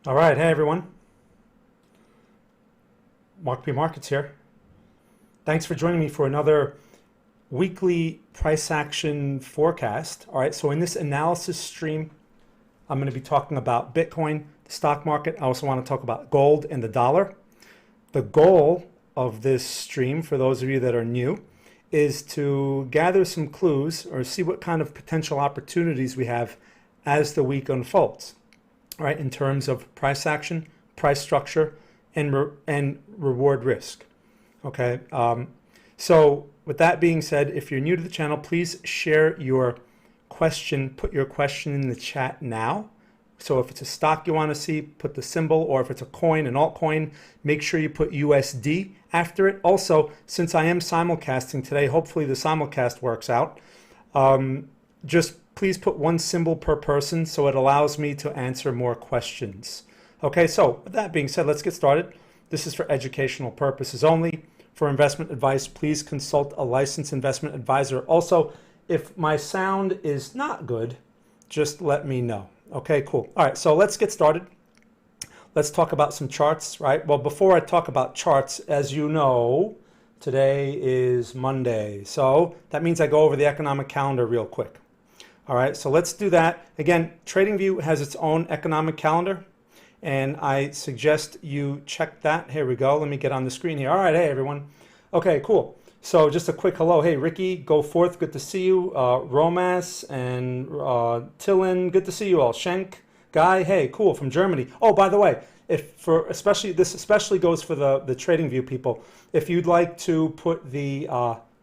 All right, hey everyone. Mark P. Markets here. Thanks for joining me for another weekly price action forecast. All right, so in this analysis stream, I'm going to be talking about Bitcoin, the stock market. I also want to talk about gold and the dollar. The goal of this stream, for those of you that are new, is to gather some clues or see what kind of potential opportunities we have as the week unfolds. All right, in terms of price action, price structure, and reward risk. Okay. So with that being said, if you're new to the channel, please share your question. Put your question in the chat now. So if it's a stock you want to see, put the symbol, or if it's a coin, an altcoin, make sure you put USD after it. Also, since I am simulcasting today, hopefully the simulcast works out. Just please put one symbol per person so it allows me to answer more questions. Okay, so with that being said, let's get started. This is for educational purposes only. For investment advice, please consult a licensed investment advisor. Also, if my sound is not good, just let me know. Okay, cool. All right, so let's get started. Let's talk about some charts, right? Well, before I talk about charts, as you know, today is Monday. So that means I go over the economic calendar real quick. All right, so let's do that. Again, TradingView has its own economic calendar, and I suggest you check that. Here we go. Let me get on the screen here. All right, hey, everyone. Okay, cool. So just a quick hello. Hey, Ricky, go forth. Good to see you. Romas and Tillin, good to see you all. Schenk, Guy, hey, cool, from Germany. Oh, by the way, this especially goes for the TradingView people. If you'd like to put the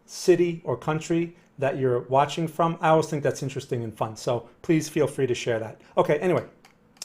city or country that you're watching from, I always think that's interesting and fun. So please feel free to share that. Okay, anyway.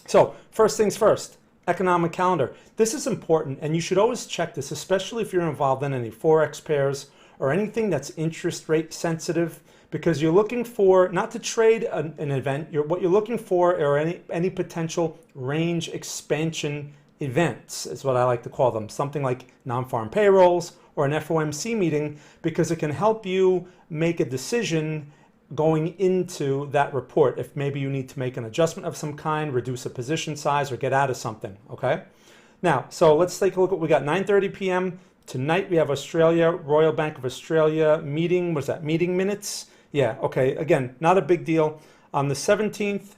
So first things first, economic calendar. This is important, and you should always check this, especially if you're involved in any Forex pairs or anything that's interest rate sensitive, because you're looking for, not to trade an event, what you're looking for are any potential range expansion events, is what I like to call them. Something like non-farm payrolls or an FOMC meeting, because it can help you make a decision going into that report if maybe you need to make an adjustment of some kind, reduce a position size, or get out of something. Okay, now so let's take a look at what we got. 9:30 p.m. tonight we have Australia, Royal Bank of Australia meeting. What's that, meeting minutes? Yeah, okay, again, not a big deal. On the 17th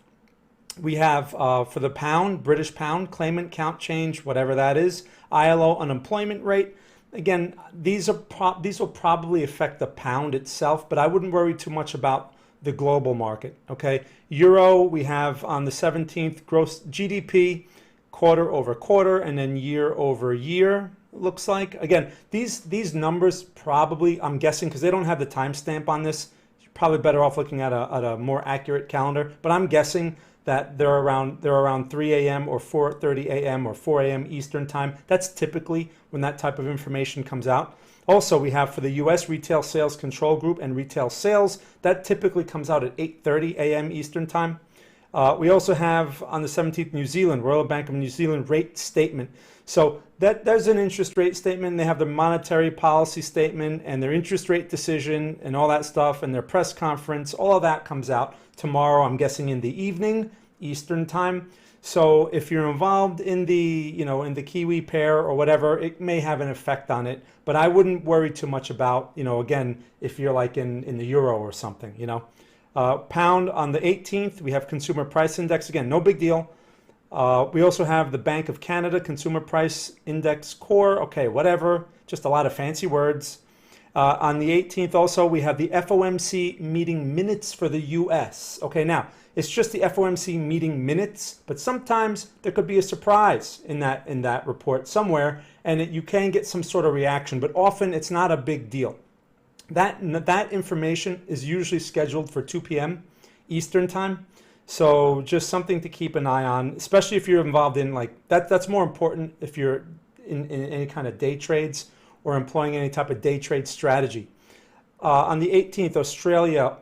we have for the pound, British pound, claimant count change, whatever that is, ILO unemployment rate. Again, these will probably affect the pound itself, but I wouldn't worry too much about the global market. Okay, Euro, we have on the 17th gross GDP quarter over quarter and then year over year. Looks like, again, these numbers probably, I'm guessing, because they don't have the timestamp on this, you're probably better off looking at a more accurate calendar. But I'm guessing that they're around 3 a.m. or 4:30 a.m. or 4 a.m. Eastern time. That's typically when that type of information comes out. Also, we have for the U.S. Retail Sales Control Group and retail sales, that typically comes out at 8:30 a.m. Eastern time. We also have on the 17th New Zealand, Royal Bank of New Zealand rate statement. So there's an interest rate statement. They have the monetary policy statement and their interest rate decision and all that stuff and their press conference. All of that comes out tomorrow, I'm guessing in the evening, Eastern time. So if you're involved in the Kiwi pair or whatever, it may have an effect on it. But I wouldn't worry too much about, again, if you're like in the euro or something, Pound on the 18th, we have consumer price index. Again, no big deal. We also have the Bank of Canada Consumer Price Index Core. Okay, whatever. Just a lot of fancy words. On the 18th also, we have the FOMC meeting minutes for the US. Okay, now, it's just the FOMC meeting minutes, but sometimes there could be a surprise in that report somewhere, and you can get some sort of reaction, but often it's not a big deal. That information is usually scheduled for 2 p.m. Eastern time. So just something to keep an eye on, especially if you're involved in that's more important if you're in any kind of day trades or employing any type of day trade strategy. On the 18th, Australia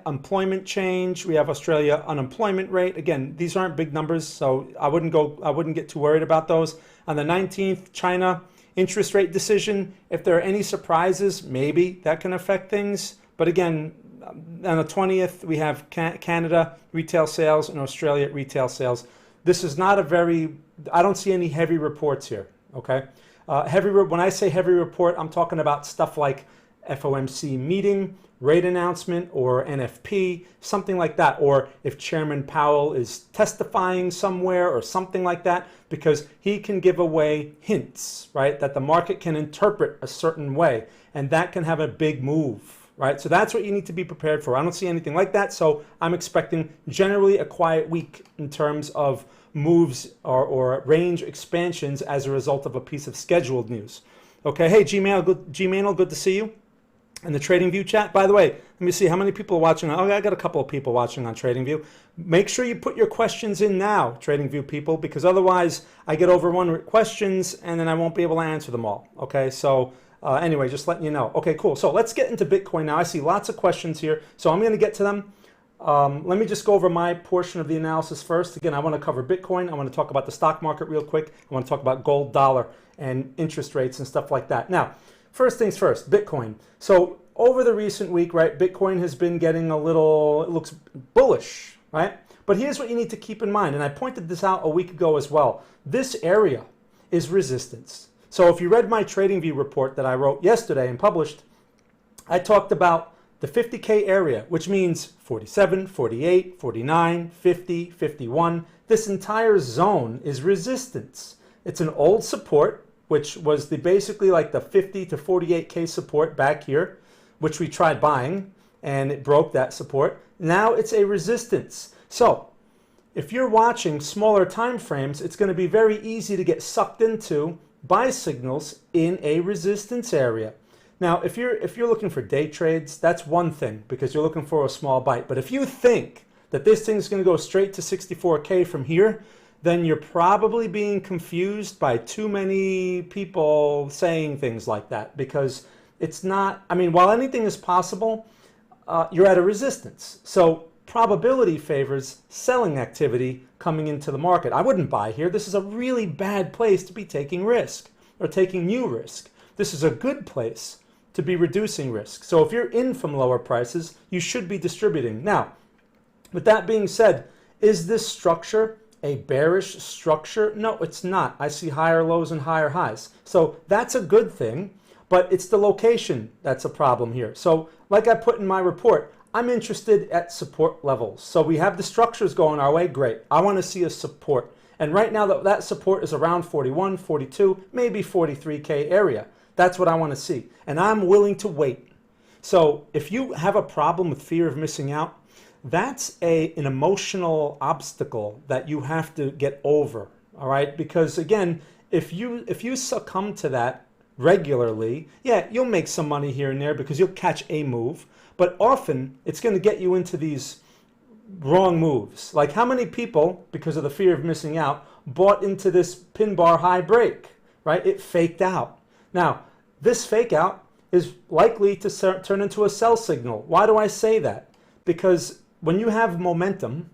employment change. We have Australia unemployment rate. Again, these aren't big numbers, so I wouldn't get too worried about those. On the 19th, China interest rate decision. If there are any surprises, maybe that can affect things. But again, on the 20th, we have Canada retail sales and Australia retail sales. This is not a very, I don't see any heavy reports here, okay? When I say heavy report, I'm talking about stuff like FOMC meeting, rate announcement, or NFP, something like that. Or if Chairman Powell is testifying somewhere or something like that, because he can give away hints, right, that the market can interpret a certain way, and that can have a big move, right? So that's what you need to be prepared for. I don't see anything like that, so I'm expecting generally a quiet week in terms of moves or range expansions as a result of a piece of scheduled news. Okay, hey, Gmail, good to see you. And the TradingView chat, by the way, let me see how many people are watching. Oh, I got a couple of people watching on TradingView. Make sure you put your questions in now, TradingView people, because otherwise I get over questions and then I won't be able to answer them all. Okay, so anyway, just letting you know. Okay, cool. So let's get into Bitcoin now. I see lots of questions here, so I'm going to get to them. Let me just go over my portion of the analysis first. Again, I want to cover Bitcoin. I want to talk about the stock market real quick. I want to talk about gold, dollar, and interest rates and stuff like that. Now, first things first, Bitcoin. So over the recent week, right, Bitcoin has been getting a little, it looks bullish, right? But here's what you need to keep in mind, and I pointed this out a week ago as well. This area is resistance. So if you read my TradingView report that I wrote yesterday and published, I talked about the 50K area, which means 47, 48, 49, 50, 51. This entire zone is resistance. It's an old support, which was basically like the 50 to 48K support back here, which we tried buying, and it broke that support. Now it's a resistance. So if you're watching smaller time frames, it's going to be very easy to get sucked into buy signals in a resistance area. Now, if you're looking for day trades, that's one thing because you're looking for a small bite. But if you think that this thing is going to go straight to 64K from here, then you're probably being confused by too many people saying things like that, because it's not, I mean, while anything is possible, you're at a resistance. So probability favors selling activity coming into the market. I wouldn't buy here. This is a really bad place to be taking risk or taking new risk. This is a good place to be reducing risk. So if you're in from lower prices, you should be distributing. Now, with that being said, is this structure a bearish structure? No, it's not. I see higher lows and higher highs. So that's a good thing, but it's the location that's a problem here. So like I put in my report, I'm interested at support levels. So we have the structures going our way, great. I want to see a support. And right now that support is around 41, 42, maybe 43K area. That's what I want to see. And I'm willing to wait. So if you have a problem with fear of missing out, that's an emotional obstacle that you have to get over, all right? Because again, if you succumb to that regularly, yeah, you'll make some money here and there because you'll catch a move, but often it's going to get you into these wrong moves. Like how many people, because of the fear of missing out, bought into this pin bar high break, right? It faked out. Now, this fake out is likely to turn into a sell signal. Why do I say that? Because when you have momentum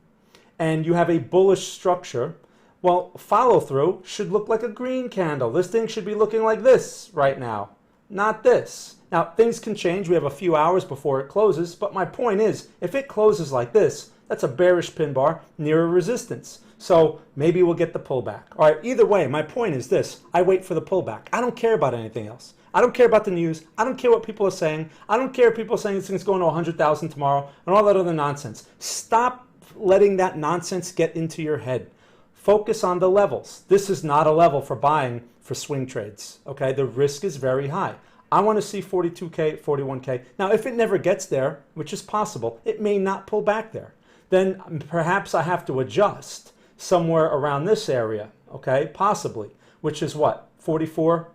and you have a bullish structure, well, follow through should look like a green candle. This thing should be looking like this right now, not this. Now, things can change. We have a few hours before it closes, but my point is, if it closes like this, that's a bearish pin bar near a resistance. So maybe we'll get the pullback. All right, either way, my point is this. I wait for the pullback. I don't care about anything else. I don't care about the news. I don't care what people are saying. I don't care if people are saying this thing's going to 100,000 tomorrow and all that other nonsense. Stop letting that nonsense get into your head. Focus on the levels. This is not a level for buying for swing trades, okay? The risk is very high. I want to see 42K, 41K. Now, if it never gets there, which is possible, it may not pull back there. Then perhaps I have to adjust somewhere around this area, okay? Possibly, which is what? 44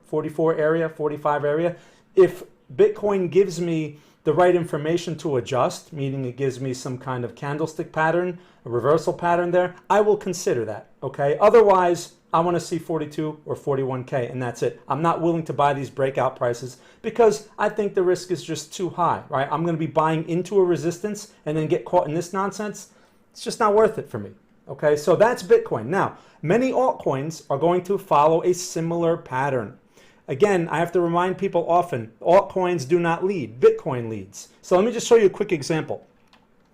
area, 45 area. If Bitcoin gives me the right information to adjust, meaning it gives me some kind of candlestick pattern, a reversal pattern there, I will consider that, okay? Otherwise, I want to see 42 or 41K, and that's it. I'm not willing to buy these breakout prices because I think the risk is just too high, right? I'm going to be buying into a resistance and then get caught in this nonsense. It's just not worth it for me, okay? So that's Bitcoin. Now, many altcoins are going to follow a similar pattern. Again, I have to remind people often, altcoins do not lead, Bitcoin leads. So let me just show you a quick example.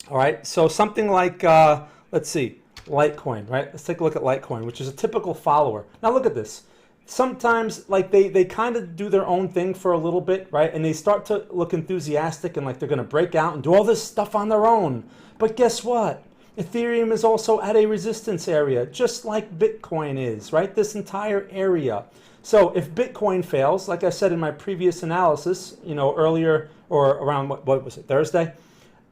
All right, so something like, let's see, Litecoin, right? Let's take a look at Litecoin, which is a typical follower. Now look at this. Sometimes like they kind of do their own thing for a little bit, right? And they start to look enthusiastic and like they're going to break out and do all this stuff on their own. But guess what? Ethereum is also at a resistance area, just like Bitcoin is, right? This entire area. So if Bitcoin fails, like I said in my previous analysis, earlier or around, what was it, Thursday?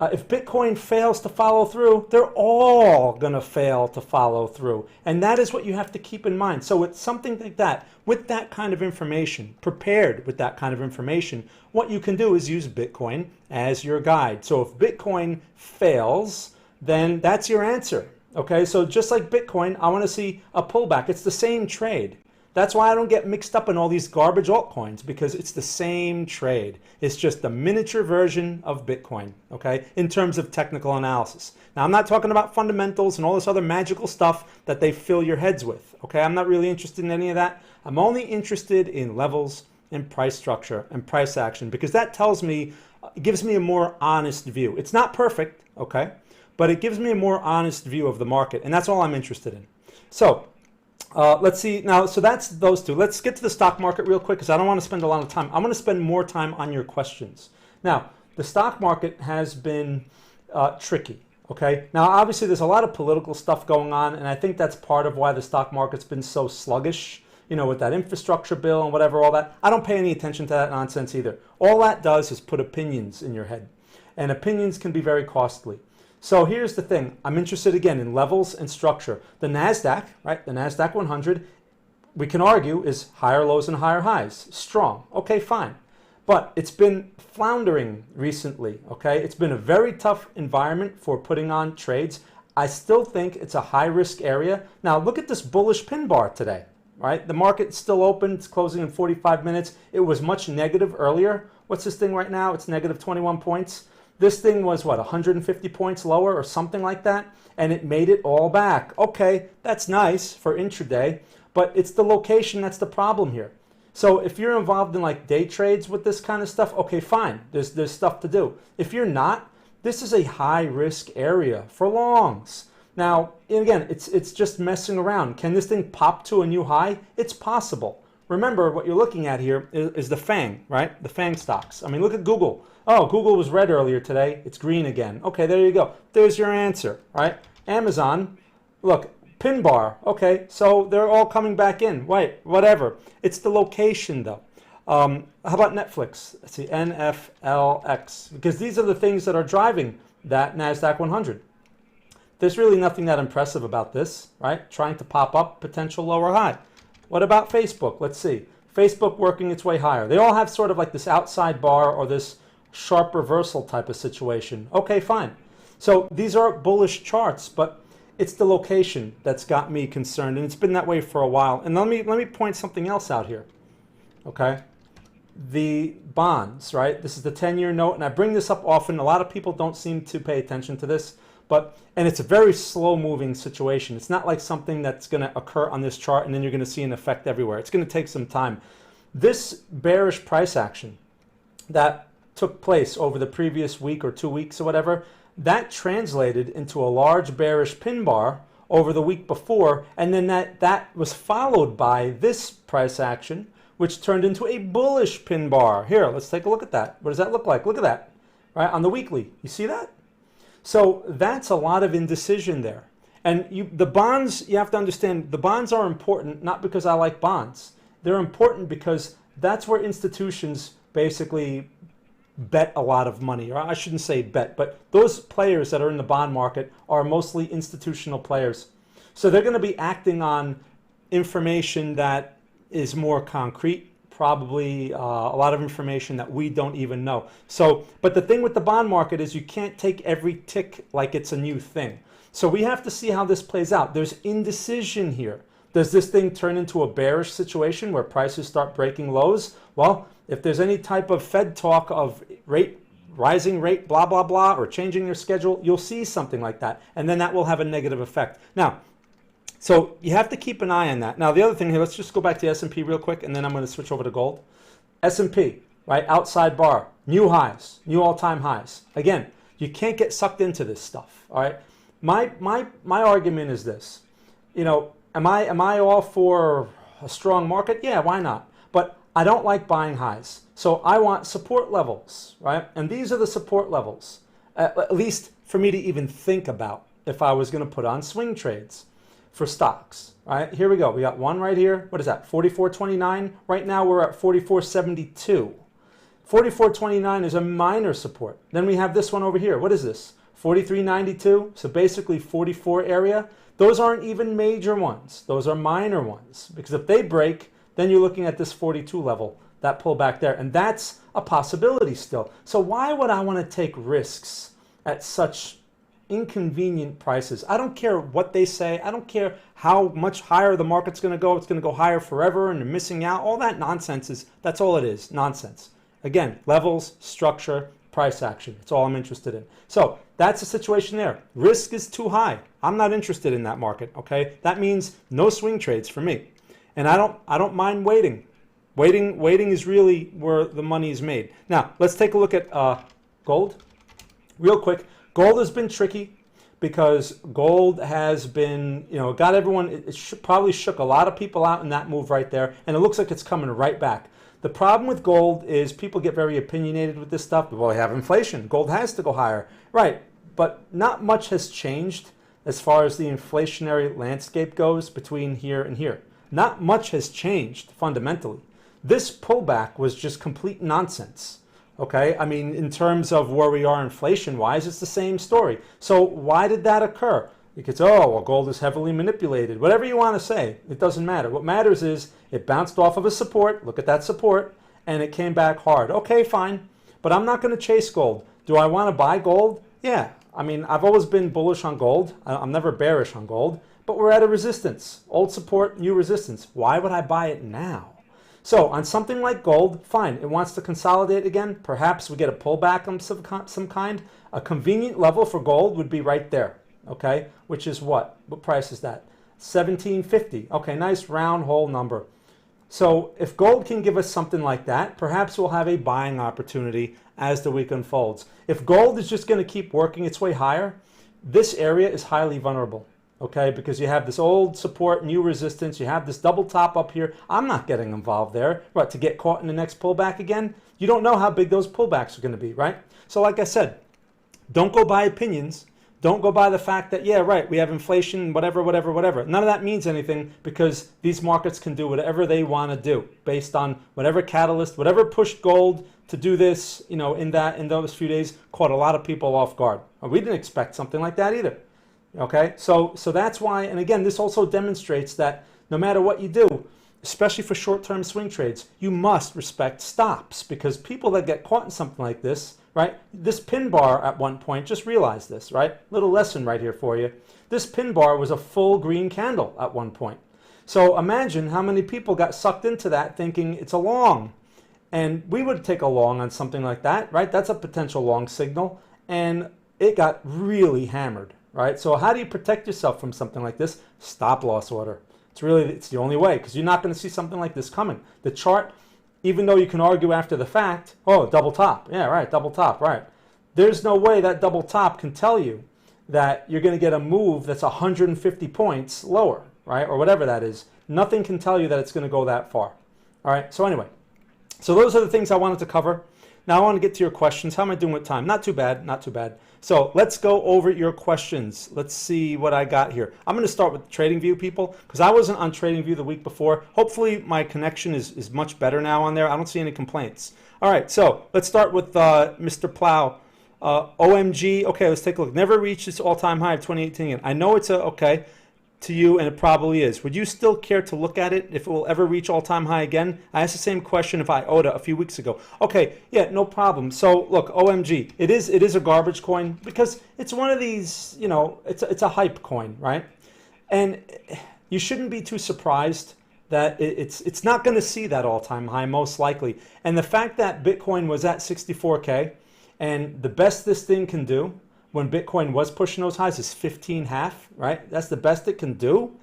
If Bitcoin fails to follow through, they're all going to fail to follow through. And that is what you have to keep in mind. So it's something like that, with that kind of information, prepared with that kind of information, what you can do is use Bitcoin as your guide. So if Bitcoin fails, then that's your answer. Okay, so just like Bitcoin, I want to see a pullback. It's the same trade. That's why I don't get mixed up in all these garbage altcoins, because it's the same trade. It's just a miniature version of Bitcoin, okay, in terms of technical analysis. Now, I'm not talking about fundamentals and all this other magical stuff that they fill your heads with, okay? I'm not really interested in any of that. I'm only interested in levels and price structure and price action, because that tells me, it gives me a more honest view. It's not perfect, okay, but it gives me a more honest view of the market, and that's all I'm interested in. So, let's see now. So that's those two. Let's get to the stock market real quick, because I don't want to spend a lot of time. I'm going to spend more time on your questions. Now, the stock market has been tricky. Okay. Now, obviously, there's a lot of political stuff going on, and I think that's part of why the stock market's been so sluggish. With that infrastructure bill and whatever, all that. I don't pay any attention to that nonsense either. All that does is put opinions in your head, and opinions can be very costly. So here's the thing. I'm interested again in levels and structure. The NASDAQ, right? The NASDAQ 100, we can argue is higher lows and higher highs. Strong. Okay, fine. But it's been floundering recently, okay? It's been a very tough environment for putting on trades. I still think it's a high risk area. Now look at this bullish pin bar today, right? The market's still open. It's closing in 45 minutes. It was much negative earlier. What's this thing right now? It's negative 21 points. This thing was, what, 150 points lower or something like that? And it made it all back. Okay, that's nice for intraday, but it's the location that's the problem here. So if you're involved in like day trades with this kind of stuff, okay, fine. There's stuff to do. If you're not, this is a high risk area for longs. Now, again, it's just messing around. Can this thing pop to a new high? It's possible. Remember, what you're looking at here is the FANG, right? The FANG stocks. I mean, look at Google. Oh, Google was red earlier today. It's green again. Okay, there you go. There's your answer, right? Amazon, look, pin bar. Okay, so they're all coming back in. Wait, whatever. It's the location, though. How about Netflix? Let's see, NFLX, because these are the things that are driving that NASDAQ 100. There's really nothing that impressive about this, right? Trying to pop up potential lower high. What about Facebook? Let's see. Facebook working its way higher. They all have sort of like this outside bar or this sharp reversal type of situation. Okay, fine. So these are bullish charts, but it's the location that's got me concerned, and it's been that way for a while. And let me point something else out here. Okay? The bonds, right? This is the 10-year note, and I bring this up often. A lot of people don't seem to pay attention to this, and it's a very slow-moving situation. It's not like something that's going to occur on this chart and then you're going to see an effect everywhere. It's going to take some time. This bearish price action that took place over the previous week or 2 weeks or whatever, that translated into a large bearish pin bar over the week before, and then that was followed by this price action, which turned into a bullish pin bar. Here, let's take a look at that. What does that look like? Look at that, right, on the weekly. You see that? So that's a lot of indecision there. And the bonds, you have to understand, the bonds are important not because I like bonds. They're important because that's where institutions basically bet a lot of money. Or I shouldn't say bet, but those players that are in the bond market are mostly institutional players. So they're going to be acting on information that is more concrete, probably a lot of information that we don't even know. So, but the thing with the bond market is you can't take every tick like it's a new thing. So we have to see how this plays out. There's indecision here. Does this thing turn into a bearish situation where prices start breaking lows? Well, if there's any type of Fed talk of rising rate, blah, blah, blah, or changing their schedule, you'll see something like that. And then that will have a negative effect. Now, so you have to keep an eye on that. Now, the other thing here, let's just go back to the S&P real quick, and then I'm going to switch over to gold. S&P, right, outside bar, new highs, new all-time highs. Again, you can't get sucked into this stuff, all right? My argument is this. Am I all for a strong market? Yeah, why not? But I don't like buying highs. So I want support levels, right? And these are the support levels, at least for me to even think about if I was going to put on swing trades for stocks, right? Here we go. We got one right here. What is that? 44.29. Right now we're at 44.72. 44.29 is a minor support. Then we have this one over here. What is this? 43.92. So basically 44 area. Those aren't even major ones. Those are minor ones. Because if they break, then you're looking at this 42 level, that pullback there. And that's a possibility still. So why would I want to take risks at such inconvenient prices? I don't care what they say. I don't care how much higher the market's going to go. It's going to go higher forever and they're missing out. All that nonsense that's all it is, nonsense. Again, levels, structure, price action. It's all I'm interested in. So that's the situation there. Risk is too high. I'm not interested in that market, okay? That means no swing trades for me. And I don't mind waiting. Waiting is really where the money is made. Now, let's take a look at gold real quick. Gold has been tricky because gold has been, got everyone, it probably shook a lot of people out in that move right there. And it looks like it's coming right back. The problem with gold is people get very opinionated with this stuff. Well, we have inflation. Gold has to go higher. Right. But not much has changed as far as the inflationary landscape goes between here and here. Not much has changed fundamentally. This pullback was just complete nonsense. Okay, I mean, in terms of where we are inflation-wise, it's the same story. So why did that occur? Because, gold is heavily manipulated. Whatever you want to say, it doesn't matter. What matters is it bounced off of a support. Look at that support. And it came back hard. Okay, fine. But I'm not going to chase gold. Do I want to buy gold? Yeah. I mean, I've always been bullish on gold. I'm never bearish on gold. But we're at a resistance. Old support, new resistance. Why would I buy it now? So on something like gold, fine. It wants to consolidate again. Perhaps we get a pullback of some kind. A convenient level for gold would be right there. Okay, which is what? What price is that? 1750. Okay, nice round hole number. So if gold can give us something like that, perhaps we'll have a buying opportunity as the week unfolds. If gold is just going to keep working its way higher, this area is highly vulnerable. Okay, because you have this old support, new resistance, you have this double top up here. I'm not getting involved there. What, to get caught in the next pullback again? You don't know how big those pullbacks are going to be, right? So like I said, don't go by opinions. Don't go by the fact that, yeah, right, we have inflation, whatever. None of that means anything because these markets can do whatever they want to do based on whatever catalyst, whatever pushed gold to do this, in those few days, caught a lot of people off guard. We didn't expect something like that either. Okay, so that's why, and again, this also demonstrates that no matter what you do, especially for short-term swing trades, you must respect stops because people that get caught in something like this, right? This pin bar at one point, just realize this, right? Little lesson right here for you. This pin bar was a full green candle at one point. So imagine how many people got sucked into that thinking it's a long. And we would take a long on something like that, right? That's a potential long signal. And it got really hammered. Right? So how do you protect yourself from something like this? Stop loss order. It's the only way because you're not going to see something like this coming. The chart, even though you can argue after the fact, double top. Yeah, right, double top, right. There's no way that double top can tell you that you're going to get a move that's 150 points lower, right? Or whatever that is. Nothing can tell you that it's going to go that far. All right, so anyway. So those are the things I wanted to cover. Now I want to get to your questions. How am I doing with time? Not too bad, not too bad. So let's go over your questions. Let's see what I got here. I'm going to start with TradingView, people, because I wasn't on TradingView the week before. Hopefully my connection is much better now on there. I don't see any complaints. All right, so let's start with Mr. Plow. OMG, okay, let's take a look. Never reached its all-time high of 2018. I know it's okay to you, and it probably is. Would you still care to look at it if it will ever reach all-time high again? I asked the same question of IOTA a few weeks ago. Okay, yeah, no problem. So look, OMG, it is a garbage coin because it's one of these, it's a hype coin, right? And you shouldn't be too surprised that it's not going to see that all-time high most likely. And the fact that Bitcoin was at 64K and the best this thing can do when Bitcoin was pushing those highs is 15.5, right? That's the best it can do.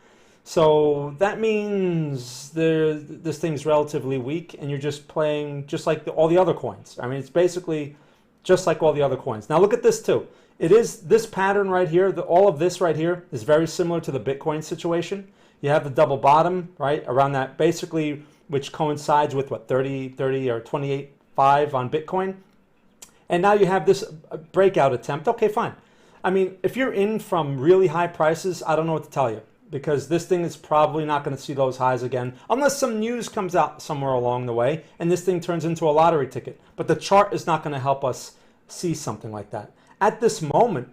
So that means this thing's relatively weak and you're just playing just like all the other coins. I mean, it's basically just like all the other coins. Now look at this too. It is this pattern right here, all of this right here is very similar to the Bitcoin situation. You have the double bottom, right, around that basically, which coincides with what, 30 or 28.5 on Bitcoin. And now you have this breakout attempt. Okay, fine. I mean, if you're in from really high prices, I don't know what to tell you, because this thing is probably not going to see those highs again unless some news comes out somewhere along the way and this thing turns into a lottery ticket. But the chart is not going to help us see something like that. At this moment,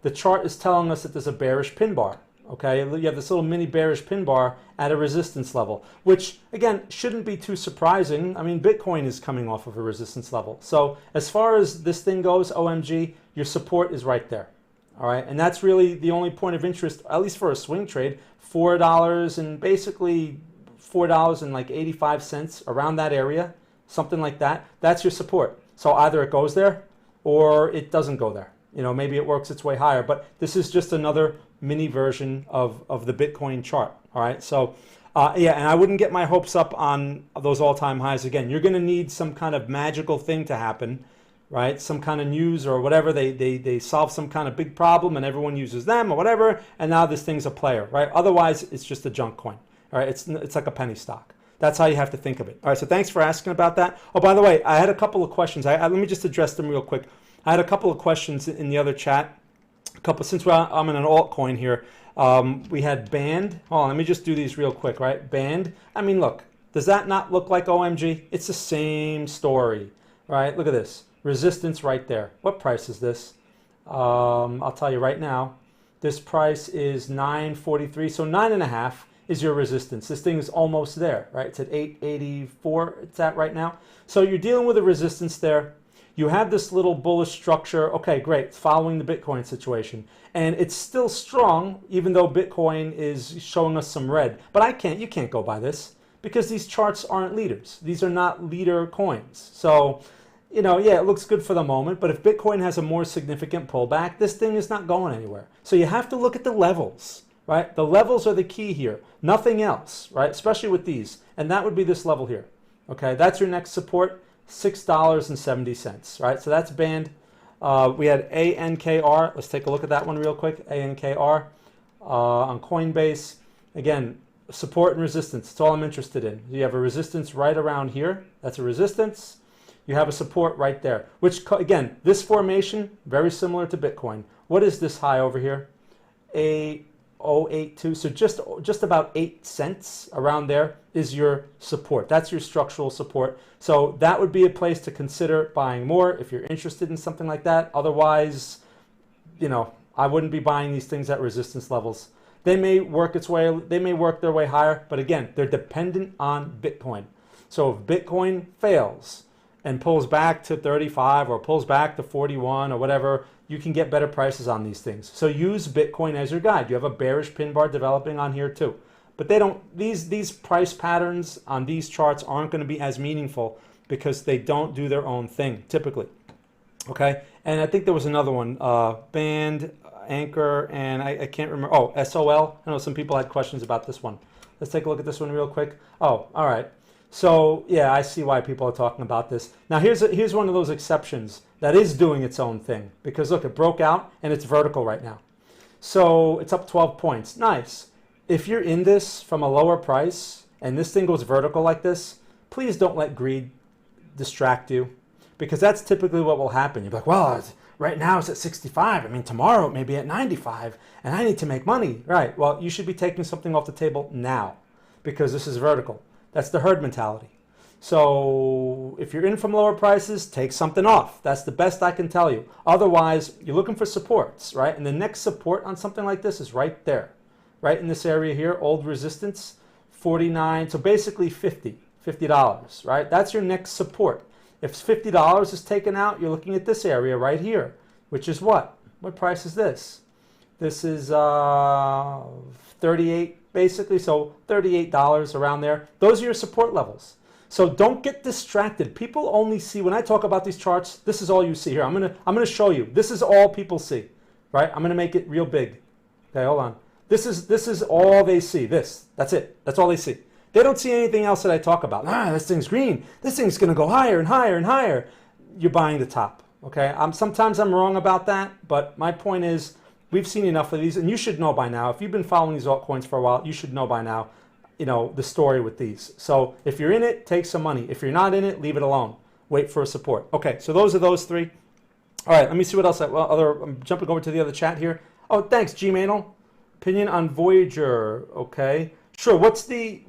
the chart is telling us that there's a bearish pin bar. Okay, you have this little mini bearish pin bar at a resistance level, which again shouldn't be too surprising. I mean, Bitcoin is coming off of a resistance level. So as far as this thing goes, OMG, your support is right there. All right, and that's really the only point of interest, at least for a swing trade, $4 and basically $4 and like 85 cents around that area, something like that. That's your support. So either it goes there or it doesn't go there. You know, maybe it works its way higher, but this is just another mini version of the Bitcoin chart. All right, so yeah, and I wouldn't get my hopes up on those all-time highs again. You're going to need some kind of magical thing to happen, right? Some kind of news or whatever. They solve some kind of big problem and everyone uses them or whatever, and now this thing's a player, right? Otherwise, it's just a junk coin. All right, it's like a penny stock. That's how you have to think of it. All right, so thanks for asking about that. Oh, by the way, I had a couple of questions. Let me just address them real quick. I had a couple of questions in the other chat. Since I'm in an altcoin here, we had band. Hold on, let me just do these real quick, right? Band. I mean, look, does that not look like OMG? It's the same story, right? Look at this. Resistance right there. What price is this? I'll tell you right now. This price is 9.43, so 9.5 is your resistance. This thing is almost there, right? It's at 8.84 it's at right now. So you're dealing with a resistance there. You have this little bullish structure. Okay, great. It's following the Bitcoin situation. And it's still strong, even though Bitcoin is showing us some red. But you can't go by this because these charts aren't leaders. These are not leader coins. So, you know, yeah, it looks good for the moment, but if Bitcoin has a more significant pullback, this thing is not going anywhere. So you have to look at the levels, right? The levels are the key here. Nothing else, right? Especially with these. And that would be this level here. Okay, that's your next support. $6.70, right? So that's band. We had ANKR. Let's take a look at that one real quick. ANKR on Coinbase. Again, support and resistance. That's all I'm interested in. You have a resistance right around here. That's a resistance. You have a support right there, which, again, this formation, very similar to Bitcoin. What is this high over here? 0.82. So just about 8 cents around there is your support. That's your structural support. So that would be a place to consider buying more if you're interested in something like that. Otherwise, you know, I wouldn't be buying these things at resistance levels. They may work their way higher, but again, they're dependent on Bitcoin. So if Bitcoin fails and pulls back to 35 or pulls back to 41 or whatever, you can get better prices on these things. So use Bitcoin as your guide. You have a bearish pin bar developing on here too. But they don't, these price patterns on these charts aren't going to be as meaningful because they don't do their own thing typically. Okay, and I think there was another one, band, anchor, and I can't remember. Oh, SOL. I know some people had questions about this one. Let's take a look at this one real quick. Oh, all right. So yeah, I see why people are talking about this. Now here's one of those exceptions that is doing its own thing, because look, it broke out and it's vertical right now. So it's up 12 points. Nice. If you're in this from a lower price and this thing goes vertical like this, please don't let greed distract you, because that's typically what will happen. You're like, well, right now it's at 65. I mean, tomorrow it may be at 95 and I need to make money. Right. Well, you should be taking something off the table now because this is vertical. That's the herd mentality. So if you're in from lower prices, take something off. That's the best I can tell you. Otherwise, you're looking for supports, right? And the next support on something like this is right there, right in this area here, old resistance, 49. So basically $50, right? That's your next support. If $50 is taken out, you're looking at this area right here, which is what? What price is this? This is 38 basically, so $38 around there. Those are your support levels. So don't get distracted. People only see, when I talk about these charts, this is all you see here. I'm gonna show you. This is all people see, right? I'm gonna make it real big. Okay, hold on. This is all they see. That's it. That's all they see. They don't see anything else that I talk about. This thing's green. This thing's gonna go higher and higher and higher. You're buying the top. Okay, sometimes I'm wrong about that, but my point is we've seen enough of these, and you should know by now. If you've been following these altcoins for a while, you should know by now, the story with these. So if you're in it, take some money. If you're not in it, leave it alone. Wait for a support. Okay, so those are those three. All right, let me see what else. I'm jumping over to the other chat here. Oh, thanks, Gmail. Opinion on Voyager. Okay, sure. What's the?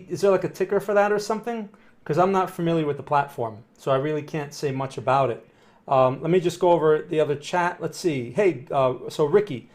Is there like a ticker for that or something? Because I'm not familiar with the platform, so I really can't say much about it. Let me just go over the other chat. Let's see. Hey, so Ricky,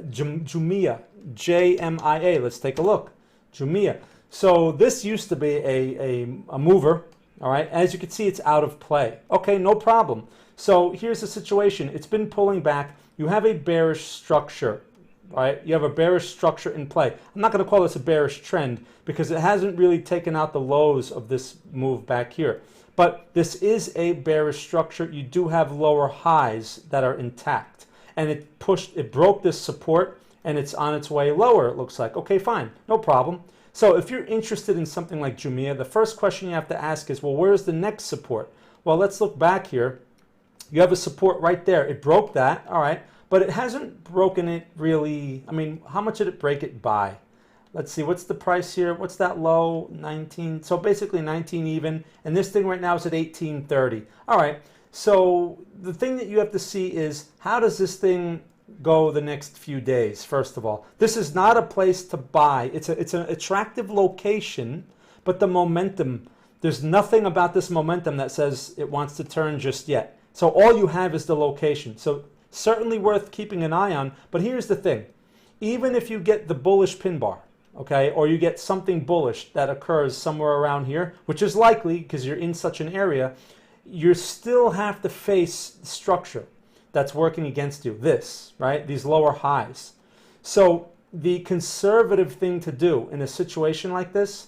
Jumia, Jmia. Let's take a look. Jumia. So this used to be a mover. All right. As you can see, it's out of play. Okay, no problem. So here's the situation. It's been pulling back. You have a bearish structure, right? You have a bearish structure in play. I'm not going to call this a bearish trend because it hasn't really taken out the lows of this move back here. But this is a bearish structure. You do have lower highs that are intact. And it broke this support and it's on its way lower, it looks like. Okay, fine, no problem. So if you're interested in something like Jumia, the first question you have to ask is, well, where's the next support? Well, let's look back here. You have a support right there. It broke that, all right, but it hasn't broken it really. I mean, how much did it break it by? Let's see, what's the price here? What's that low? 19. So basically 19 even. And this thing right now is at 18.30. All right, so the thing that you have to see is how does this thing go the next few days, first of all. This is not a place to buy. It's an attractive location, but the momentum, there's nothing about this momentum that says it wants to turn just yet. So all you have is the location. So certainly worth keeping an eye on. But here's the thing. Even if you get the bullish pin bar, okay, or you get something bullish that occurs somewhere around here, which is likely because you're in such an area, you still have to face structure that's working against you. This, right? These lower highs. So the conservative thing to do in a situation like this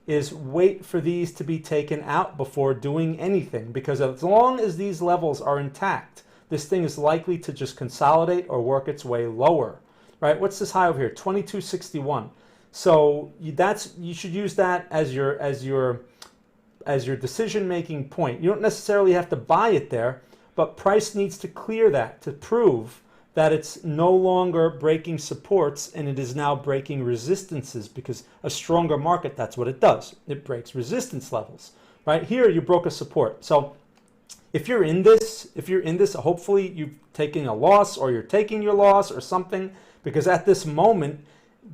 is wait for these to be taken out before doing anything, because as long as these levels are intact, this thing is likely to just consolidate or work its way lower, right? What's this high over here? 2261. So you should use that as your decision-making point. You don't necessarily have to buy it there, but price needs to clear that to prove that it's no longer breaking supports and it is now breaking resistances, because a stronger market, that's what it does. It breaks resistance levels, right? Here you broke a support. So if you're in this, hopefully you've taken a loss or you're taking your loss or something, because at this moment,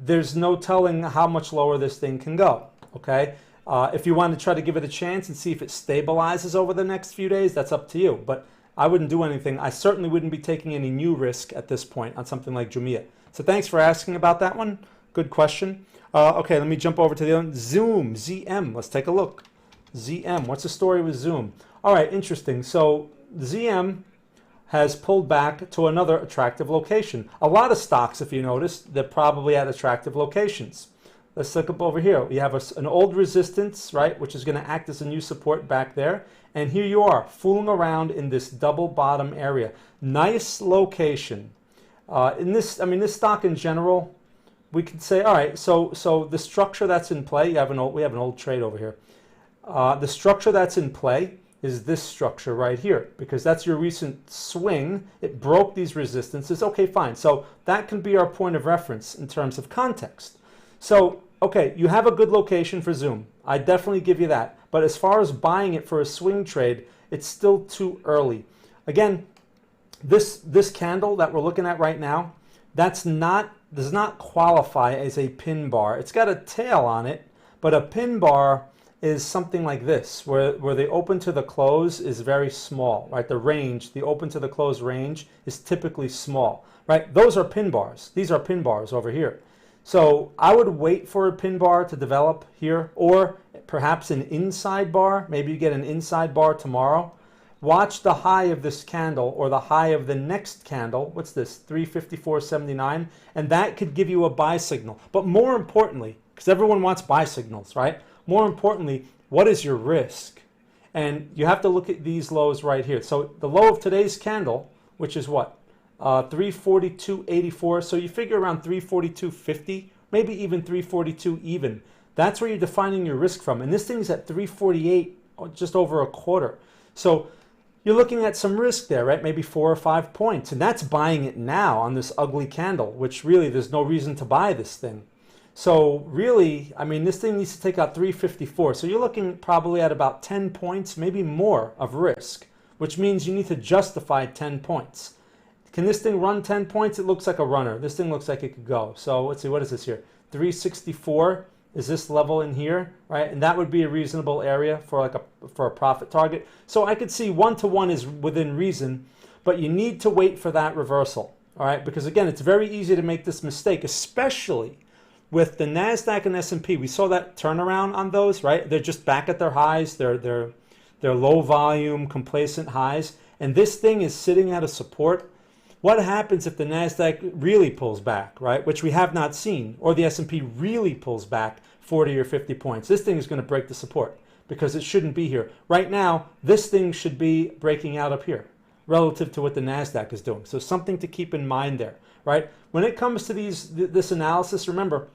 there's no telling how much lower this thing can go, okay? If you want to try to give it a chance and see if it stabilizes over the next few days, that's up to you. But I wouldn't do anything. I certainly wouldn't be taking any new risk at this point on something like Jumia. So thanks for asking about that one. Good question. Okay, let me jump over to the other one. Zoom, ZM. Let's take a look. ZM. What's the story with Zoom? All right, interesting. So ZM has pulled back to another attractive location. A lot of stocks, if you notice, they're probably at attractive locations. Let's look up over here. We have an old resistance, right, which is going to act as a new support back there. And here you are, fooling around in this double bottom area. Nice location. This stock in general, we could say, all right, so the structure that's in play, we have an old trade over here. The structure that's in play is this structure right here, because that's your recent swing. It broke these resistances. Okay, fine. So that can be our point of reference in terms of context. So, okay, you have a good location for Zoom. I definitely give you that. But as far as buying it for a swing trade, it's still too early. Again, this candle that we're looking at right now, does not qualify as a pin bar. It's got a tail on it, but a pin bar is something like this, where the open to the close is very small, right? The open to the close range is typically small, right? Those are pin bars. These are pin bars over here. So I would wait for a pin bar to develop here, or perhaps an inside bar. Maybe you get an inside bar tomorrow. Watch the high of this candle or the high of the next candle. What's this? 354.79. And that could give you a buy signal. But more importantly, because everyone wants buy signals, right? More importantly, what is your risk? And you have to look at these lows right here. So the low of today's candle, which is what? 342.84. So you figure around 342.50, maybe even 342 even. That's where you're defining your risk from. And this thing's at 348, just over a quarter. So you're looking at some risk there, right? Maybe 4 or 5 points. And that's buying it now on this ugly candle, which really there's no reason to buy this thing. So really, I mean, this thing needs to take out 354. So you're looking probably at about 10 points, maybe more of risk, which means you need to justify 10 points. Can this thing run 10 points? It looks like a runner. This thing looks like it could go. So let's see, what is this here? 364 is this level in here, right? And that would be a reasonable area for like a profit target. So I could see 1-to-1 is within reason, but you need to wait for that reversal, all right? Because again, it's very easy to make this mistake, especially with the NASDAQ and S&P. We saw that turnaround on those, right? They're just back at their highs. They're low volume, complacent highs. And this thing is sitting at a support. What happens if the NASDAQ really pulls back, right? Which we have not seen, or the S&P really pulls back 40 or 50 points. This thing is going to break the support because it shouldn't be here. Right now, this thing should be breaking out up here relative to what the NASDAQ is doing. So something to keep in mind there, right? When it comes to this analysis, remember,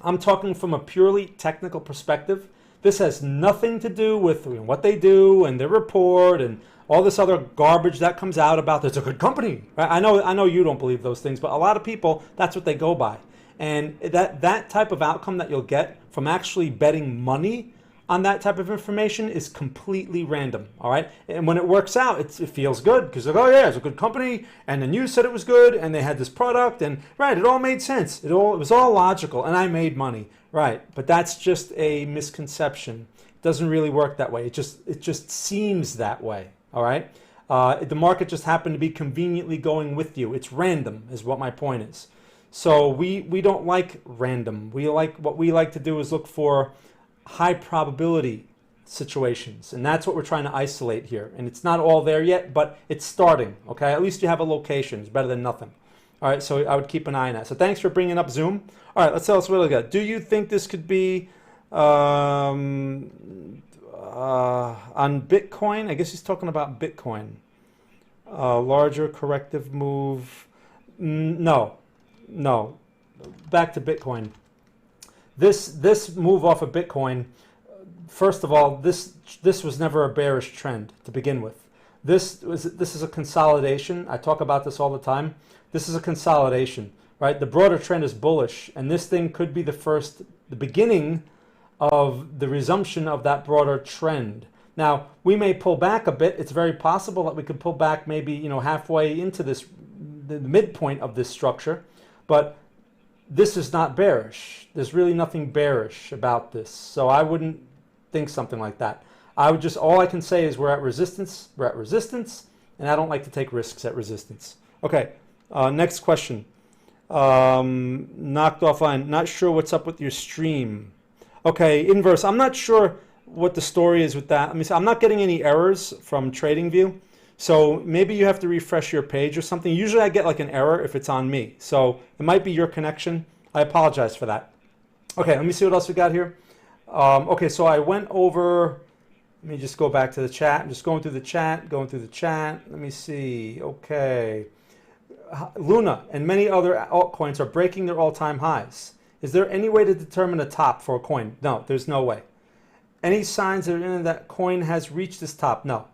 I'm talking from a purely technical perspective. This has nothing to do with what they do and their report and all this other garbage that comes out about it's a good company. Right? I know you don't believe those things, but a lot of people, that's what they go by. And that type of outcome that you'll get from actually betting money on that type of information is completely random, all right? And when it works out, it feels good because like, oh yeah, it's a good company, and the news said it was good, and they had this product, and right, it all made sense. It was all logical, and I made money, right? But that's just a misconception. It doesn't really work that way. It just seems that way, all right? The market just happened to be conveniently going with you. It's random, is what my point is. So we don't like random. What we like to do is look for high probability situations, and that's what we're trying to isolate here. And it's not all there yet, but it's starting, okay? At least you have a location. It's better than nothing. All right, so I would keep an eye on that. So thanks for bringing up Zoom. All right, let's tell us what we got. Do you think this could be on Bitcoin? I guess he's talking about Bitcoin. Larger corrective move. No. Back to Bitcoin. This move off of Bitcoin, first of all, this was never a bearish trend to begin with. This is a consolidation. I talk about this all the time. This is a consolidation, right? The broader trend is bullish, and this thing could be the beginning of the resumption of that broader trend. Now, we may pull back a bit. It's very possible that we could pull back maybe, halfway into the midpoint of this structure, but this is not bearish. There's really nothing bearish about this. So I wouldn't think something like that. All I can say is we're at resistance, and I don't like to take risks at resistance. Okay, next question. Knocked offline, not sure what's up with your stream. Okay, inverse, I'm not sure what the story is with that. I'm not getting any errors from TradingView. So maybe you have to refresh your page or something. Usually I get like an error if it's on me. So it might be your connection. I apologize for that. Okay, let me see what else we got here. Okay, so I went over, let me just go back to the chat. I'm just going through the chat. Let me see. Okay. Luna and many other altcoins are breaking their all-time highs. Is there any way to determine a top for a coin? No, there's no way. Any signs that coin has reached this top? No.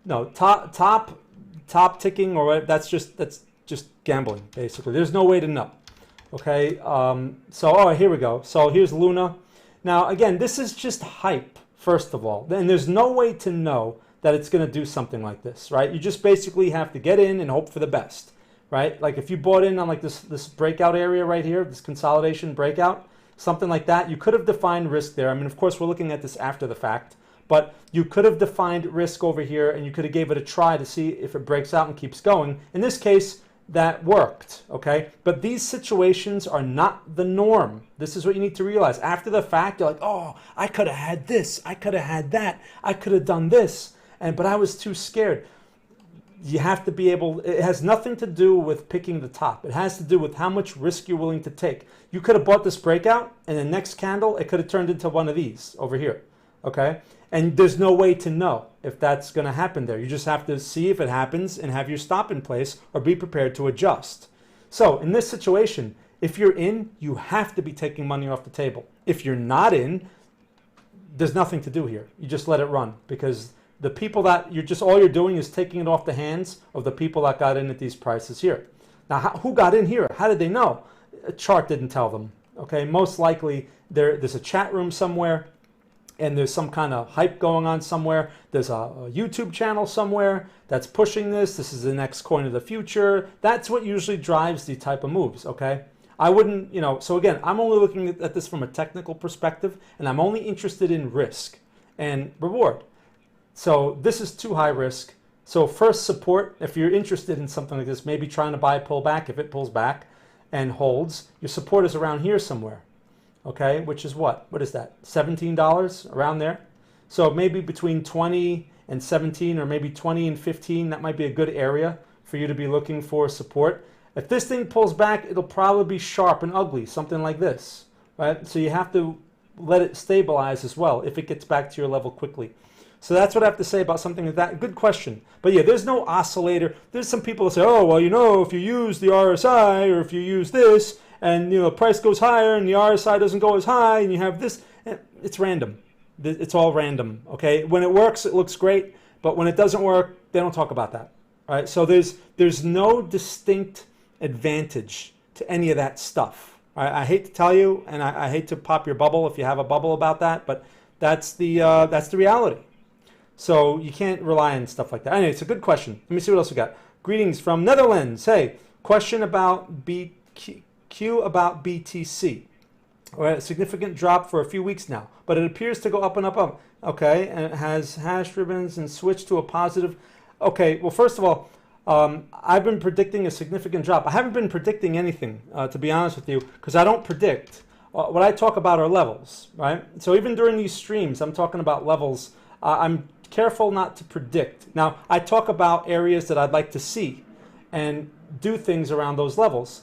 No, top ticking or whatever, that's just gambling, basically. There's no way to know. Okay, here we go. So here's Luna. Now, again, this is just hype, first of all. And there's no way to know that it's going to do something like this, right? You just basically have to get in and hope for the best, right? Like if you bought in on like this breakout area right here, this consolidation breakout, something like that, you could have defined risk there. I mean, of course, we're looking at this after the fact. But you could have defined risk over here and you could have gave it a try to see if it breaks out and keeps going. In this case, that worked, okay? But these situations are not the norm. This is what you need to realize. After the fact, you're like, oh, I could have had this, I could have had that, I could have done this, but I was too scared. You have to be able, it has nothing to do with picking the top. It has to do with how much risk you're willing to take. You could have bought this breakout and the next candle, it could have turned into one of these over here, okay? And there's no way to know if that's going to happen there. You just have to see if it happens and have your stop in place or be prepared to adjust. So in this situation, if you're in, you have to be taking money off the table. If you're not in, there's nothing to do here. You just let it run because The people that all you're doing is taking it off the hands of the people that got in at these prices here. Now, who got in here? How did they know? A chart didn't tell them. Okay, most likely there's a chat room somewhere, and there's some kind of hype going on somewhere. There's a YouTube channel somewhere that's pushing this. This is the next coin of the future. That's what usually drives the type of moves, okay? I wouldn't, so again, I'm only looking at this from a technical perspective, and I'm only interested in risk and reward. So this is too high risk. So first support, if you're interested in something like this, maybe trying to buy a pullback, if it pulls back and holds, your support is around here somewhere. Okay, which is what? What is that? $17 around there. So maybe between 20 and 17, or maybe 20 and 15, that might be a good area for you to be looking for support. If this thing pulls back, it'll probably be sharp and ugly, something like this, right? So you have to let it stabilize as well if it gets back to your level quickly. So that's what I have to say about something like that. Good question. But yeah, there's no oscillator. There's some people that say, oh, well, if you use the RSI, or if you use this, and the price goes higher and the RSI doesn't go as high, and you have this, it's random. It's all random, okay? When it works, it looks great, but when it doesn't work, they don't talk about that, right? So there's no distinct advantage to any of that stuff. I hate to tell you, and I hate to pop your bubble if you have a bubble about that, but that's the reality. So you can't rely on stuff like that. Anyway, it's a good question. Let me see what else we got. Greetings from Netherlands. Hey, question about Q about BTC. All right, a significant drop for a few weeks now, but it appears to go up and up, up. Okay, and it has hash ribbons and switched to a positive. Okay, well, first of all, I've been predicting a significant drop. I haven't been predicting anything, to be honest with you, because I don't predict. What I talk about are levels, right? So even during these streams, I'm talking about levels. I'm careful not to predict. Now, I talk about areas that I'd like to see and do things around those levels.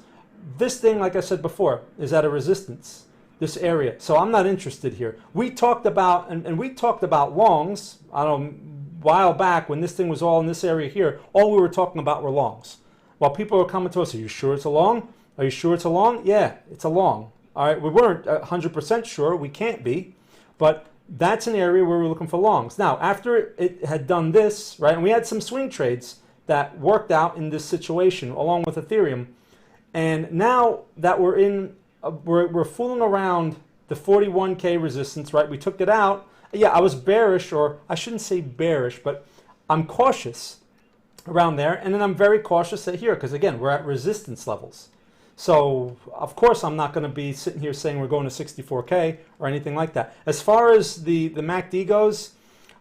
This thing, like I said before, is at a resistance, this area. So I'm not interested here. We talked about, and we talked about longs, I don't know, a while back when this thing was all in this area here, all we were talking about were longs. While people were coming to us, are you sure it's a long? Are you sure it's a long? Yeah, it's a long. All right, we weren't 100% sure, we can't be, but that's an area where we're looking for longs. Now, after it had done this, right, and we had some swing trades that worked out in this situation along with Ethereum, and now that we're in, we're fooling around the 41K resistance, right? We took it out. Yeah, I was bearish, or I shouldn't say bearish, but I'm cautious around there, and then I'm very cautious at here because, again, we're at resistance levels. So, of course, I'm not going to be sitting here saying we're going to 64K or anything like that. As far as the MACD goes,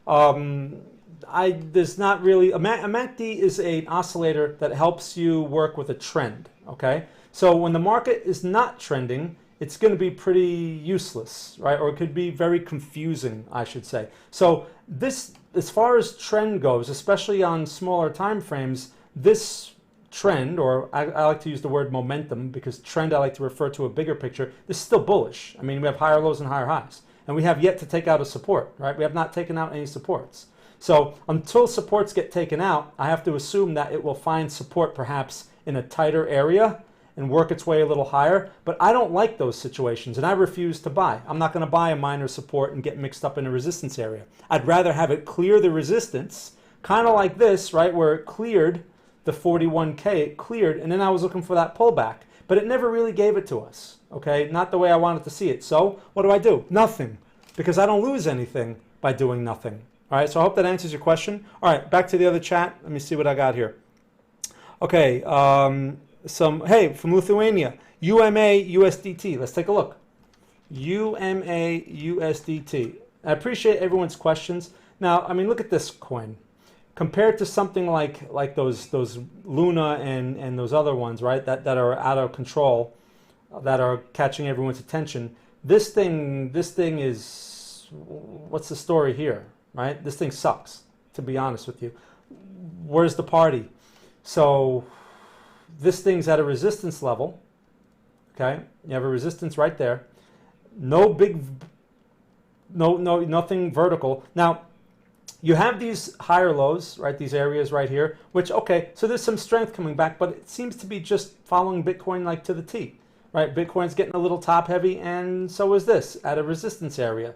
there's not really, a MACD is an oscillator that helps you work with a trend, okay? So when the market is not trending, it's going to be pretty useless, right? Or it could be very confusing, I should say. So this, as far as trend goes, especially on smaller time frames, this trend, or I like to use the word momentum because trend I like to refer to a bigger picture, is still bullish. I mean, we have higher lows and higher highs, and we have yet to take out a support, right? We have not taken out any supports. So until supports get taken out, I have to assume that it will find support perhaps in a tighter area and work its way a little higher, but I don't like those situations, and I refuse to buy. I'm not going to buy a minor support and get mixed up in a resistance area. I'd rather have it clear the resistance, kind of like this, right, where it cleared the 41K, it cleared, and then I was looking for that pullback, but it never really gave it to us, okay? Not the way I wanted to see it. So what do? Nothing, because I don't lose anything by doing nothing. All right, so I hope that answers your question. All right, back to the other chat. Let me see what I got here. Okay, hey, from Lithuania, UMA USDT. Let's take a look. UMA USDT. I appreciate everyone's questions. Now, I mean, look at this coin. Compared to something like those Luna and those other ones, right, that are out of control, that are catching everyone's attention, this thing is, what's the story here, right? This thing sucks, to be honest with you. Where's the party? So this thing's at a resistance level, okay? You have a resistance right there. Nothing vertical. Now, you have these higher lows, right? These areas right here, which, okay, so there's some strength coming back, but it seems to be just following Bitcoin like to the T, right? Bitcoin's getting a little top heavy, and so is this at a resistance area,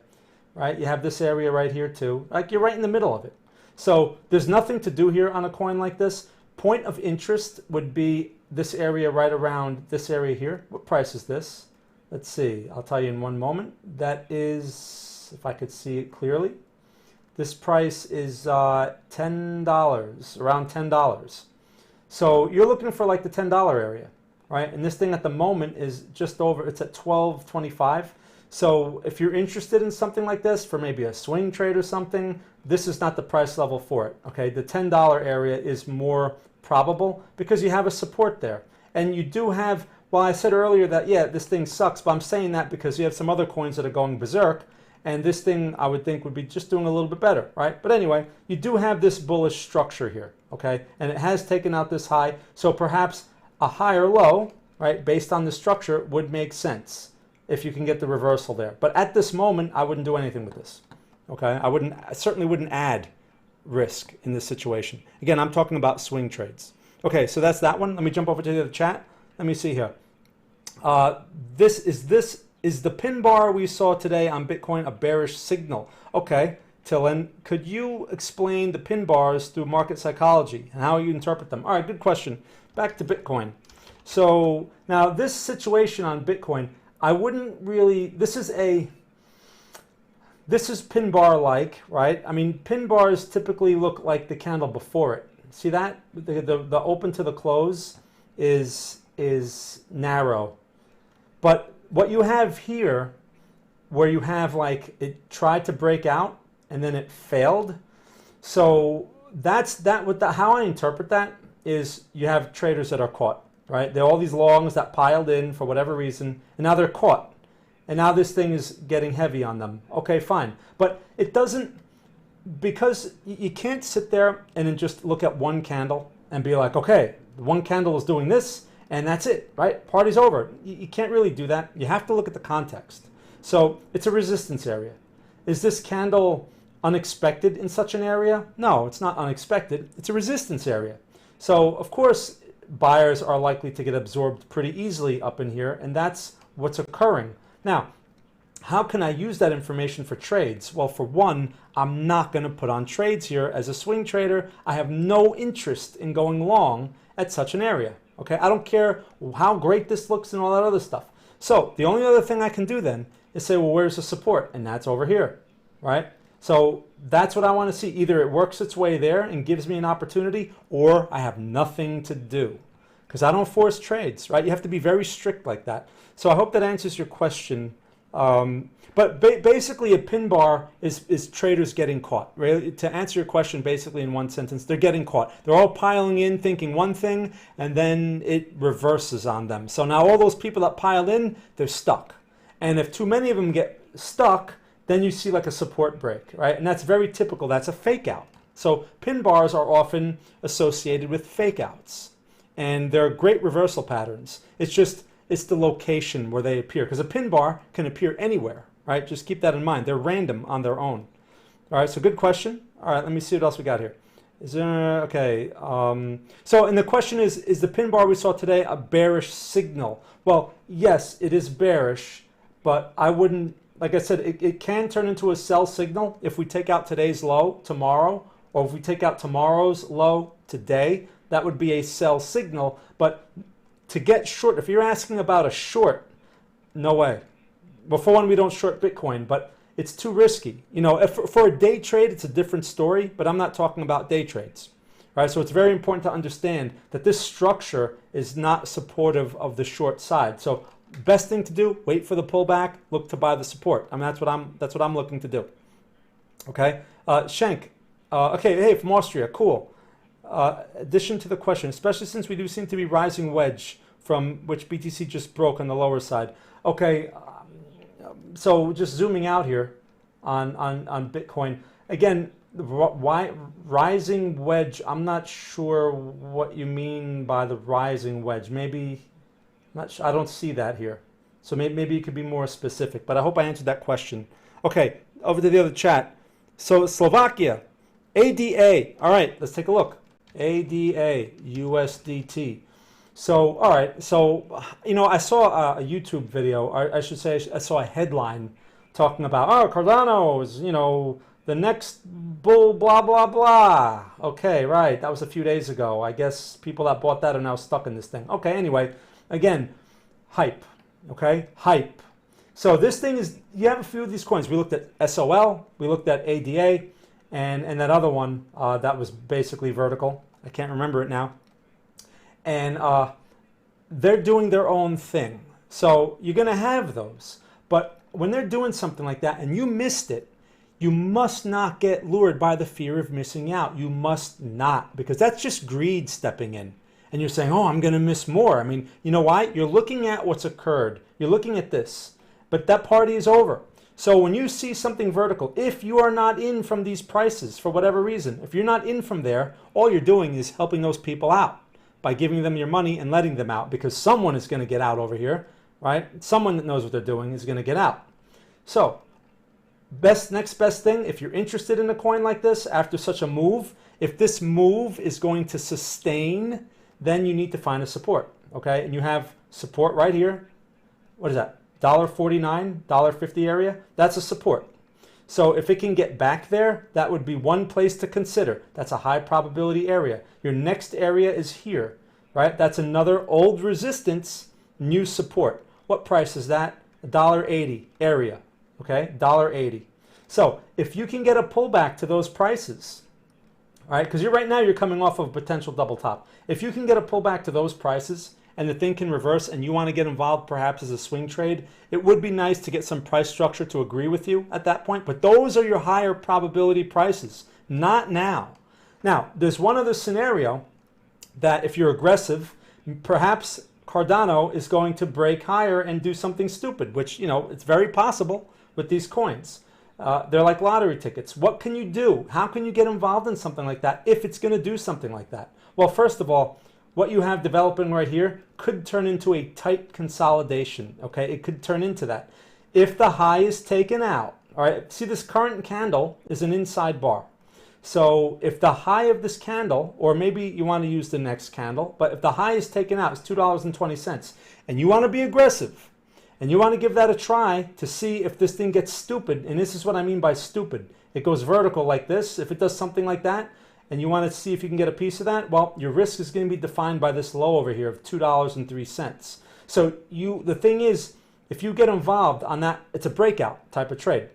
right? You have this area right here too. Like, you're right in the middle of it. So there's nothing to do here on a coin like this. Point of interest would be this area right around this area here. What price is this? Let's see. I'll tell you in one moment. That is, if I could see it clearly, this price is $10, around $10. So you're looking for like the $10 area, right? And this thing at the moment is just over, it's at 12.25. So if you're interested in something like this for maybe a swing trade or something, this is not the price level for it, okay? The $10 area is more probable because you have a support there. And you do have, well, I said earlier that, yeah, this thing sucks, but I'm saying that because you have some other coins that are going berserk, and this thing I would think would be just doing a little bit better, right? But anyway, you do have this bullish structure here, okay? And it has taken out this high, so perhaps a higher low, right, based on the structure would make sense if you can get the reversal there. But at this moment, I wouldn't do anything with this, okay? I certainly wouldn't add risk in this situation. Again, I'm talking about swing trades. Okay, so that's that one. Let me jump over to the other chat. Let me see here. Is the pin bar we saw today on Bitcoin a bearish signal? Okay, Tillen, could you explain the pin bars through market psychology and how you interpret them? All right, good question. Back to Bitcoin. So now this situation on Bitcoin, I wouldn't really, this is pin bar like, right? I mean, pin bars typically look like the candle before it. See that? The open to the close is narrow. But what you have here, where you have like it tried to break out and then it failed. So that's that. How I interpret that is you have traders that are caught, right? There are all these longs that piled in for whatever reason, and now they're caught. And now this thing is getting heavy on them. Okay, fine. But it doesn't, because you can't sit there and then just look at one candle and be like, okay, one candle is doing this, and that's it, right? Party's over. You can't really do that. You have to look at the context. So it's a resistance area. Is this candle unexpected in such an area? No, it's not unexpected. It's a resistance area. So of course, buyers are likely to get absorbed pretty easily up in here, and that's what's occurring. Now, how can I use that information for trades? Well, for one, I'm not going to put on trades here. As a swing trader, I have no interest in going long at such an area. Okay, I don't care how great this looks and all that other stuff. So the only other thing I can do then is say, well, where's the support? And that's over here, right? So that's what I want to see. Either it works its way there and gives me an opportunity, or I have nothing to do, because I don't force trades, right? You have to be very strict like that. So I hope that answers your question. But basically a pin bar is traders getting caught. Right? To answer your question basically in one sentence, they're getting caught. They're all piling in thinking one thing, and then it reverses on them. So now all those people that piled in, they're stuck. And if too many of them get stuck, then you see like a support break, right? And that's very typical. That's a fake out. So pin bars are often associated with fake outs, and they're great reversal patterns. It's the location where they appear, because a pin bar can appear anywhere, right? Just keep that in mind. They're random on their own. All right, so good question. All right, let me see what else we got here. Is there, okay. So, and the question is the pin bar we saw today a bearish signal? Well, yes, it is bearish, but I wouldn't, like I said, it can turn into a sell signal if we take out today's low tomorrow, or if we take out tomorrow's low today. That would be a sell signal, but to get short, if you're asking about a short, no way. Well, for one, we don't short Bitcoin, but it's too risky. You know, for a day trade, it's a different story, but I'm not talking about day trades. Right? So it's very important to understand that this structure is not supportive of the short side. So best thing to do, wait for the pullback, look to buy the support. I mean, that's what I'm looking to do. Okay, Schenk. Okay, hey, from Austria, cool. Addition to the question, especially since we do seem to be rising wedge from which BTC just broke on the lower side. Okay, so just zooming out here on Bitcoin again. Why rising wedge? I'm not sure what you mean by the rising wedge. Maybe not. I don't see that here. So maybe you could be more specific. But I hope I answered that question. Okay, over to the other chat. So Slovakia, ADA. All right, let's take a look. ADA USDT. So all right. So you know, I saw a YouTube video. Or I should say, I saw a headline talking about, oh, Cardano is, you know, The next bull, blah, blah, blah. Okay, right. That was a few days ago. I guess people that bought that are now stuck in this thing. Okay, anyway, again, hype. Okay, hype. So this thing is, you have a few of these coins. We looked at SOL, we looked at ADA, and that other one that was basically vertical. I can't remember it now. And they're doing their own thing. So you're going to have those. But when they're doing something like that and you missed it, you must not get lured by the fear of missing out. You must not, because that's just greed stepping in. And you're saying, oh, I'm going to miss more. I mean, you know why? You're looking at what's occurred. You're looking at this. But that party is over. So when you see something vertical, if you are not in from these prices for whatever reason, if you're not in from there, all you're doing is helping those people out by giving them your money and letting them out, because someone is going to get out over here, right? Someone that knows what they're doing is going to get out. So next best thing, if you're interested in a coin like this after such a move, if this move is going to sustain, then you need to find a support, okay? And you have support right here. What is that? $1.49, $1.50 area? That's a support. So if it can get back there, that would be one place to consider. That's a high probability area. Your next area is here, right? That's another old resistance, new support. What price is that? $1.80 area, okay? $1.80. So if you can get a pullback to those prices, all right, because right now you're coming off of a potential double top. If you can get a pullback to those prices and the thing can reverse and you want to get involved perhaps as a swing trade, it would be nice to get some price structure to agree with you at that point. But those are your higher probability prices, not now. Now, there's one other scenario that if you're aggressive, perhaps Cardano is going to break higher and do something stupid, which, you know, it's very possible with these coins. They're like lottery tickets. What can you do? How can you get involved in something like that if it's going to do something like that? Well, first of all, what you have developing right here could turn into a tight consolidation, okay? It could turn into that. If the high is taken out, all right, see this current candle is an inside bar. So if the high of this candle, or maybe you want to use the next candle, but if the high is taken out, it's $2.20, and you want to be aggressive, and you want to give that a try to see if this thing gets stupid, and this is what I mean by stupid. It goes vertical like this. If it does something like that, and you want to see if you can get a piece of that, well, your risk is going to be defined by this low over here of $2.03. So the thing is, if you get involved on that, it's a breakout type of trade.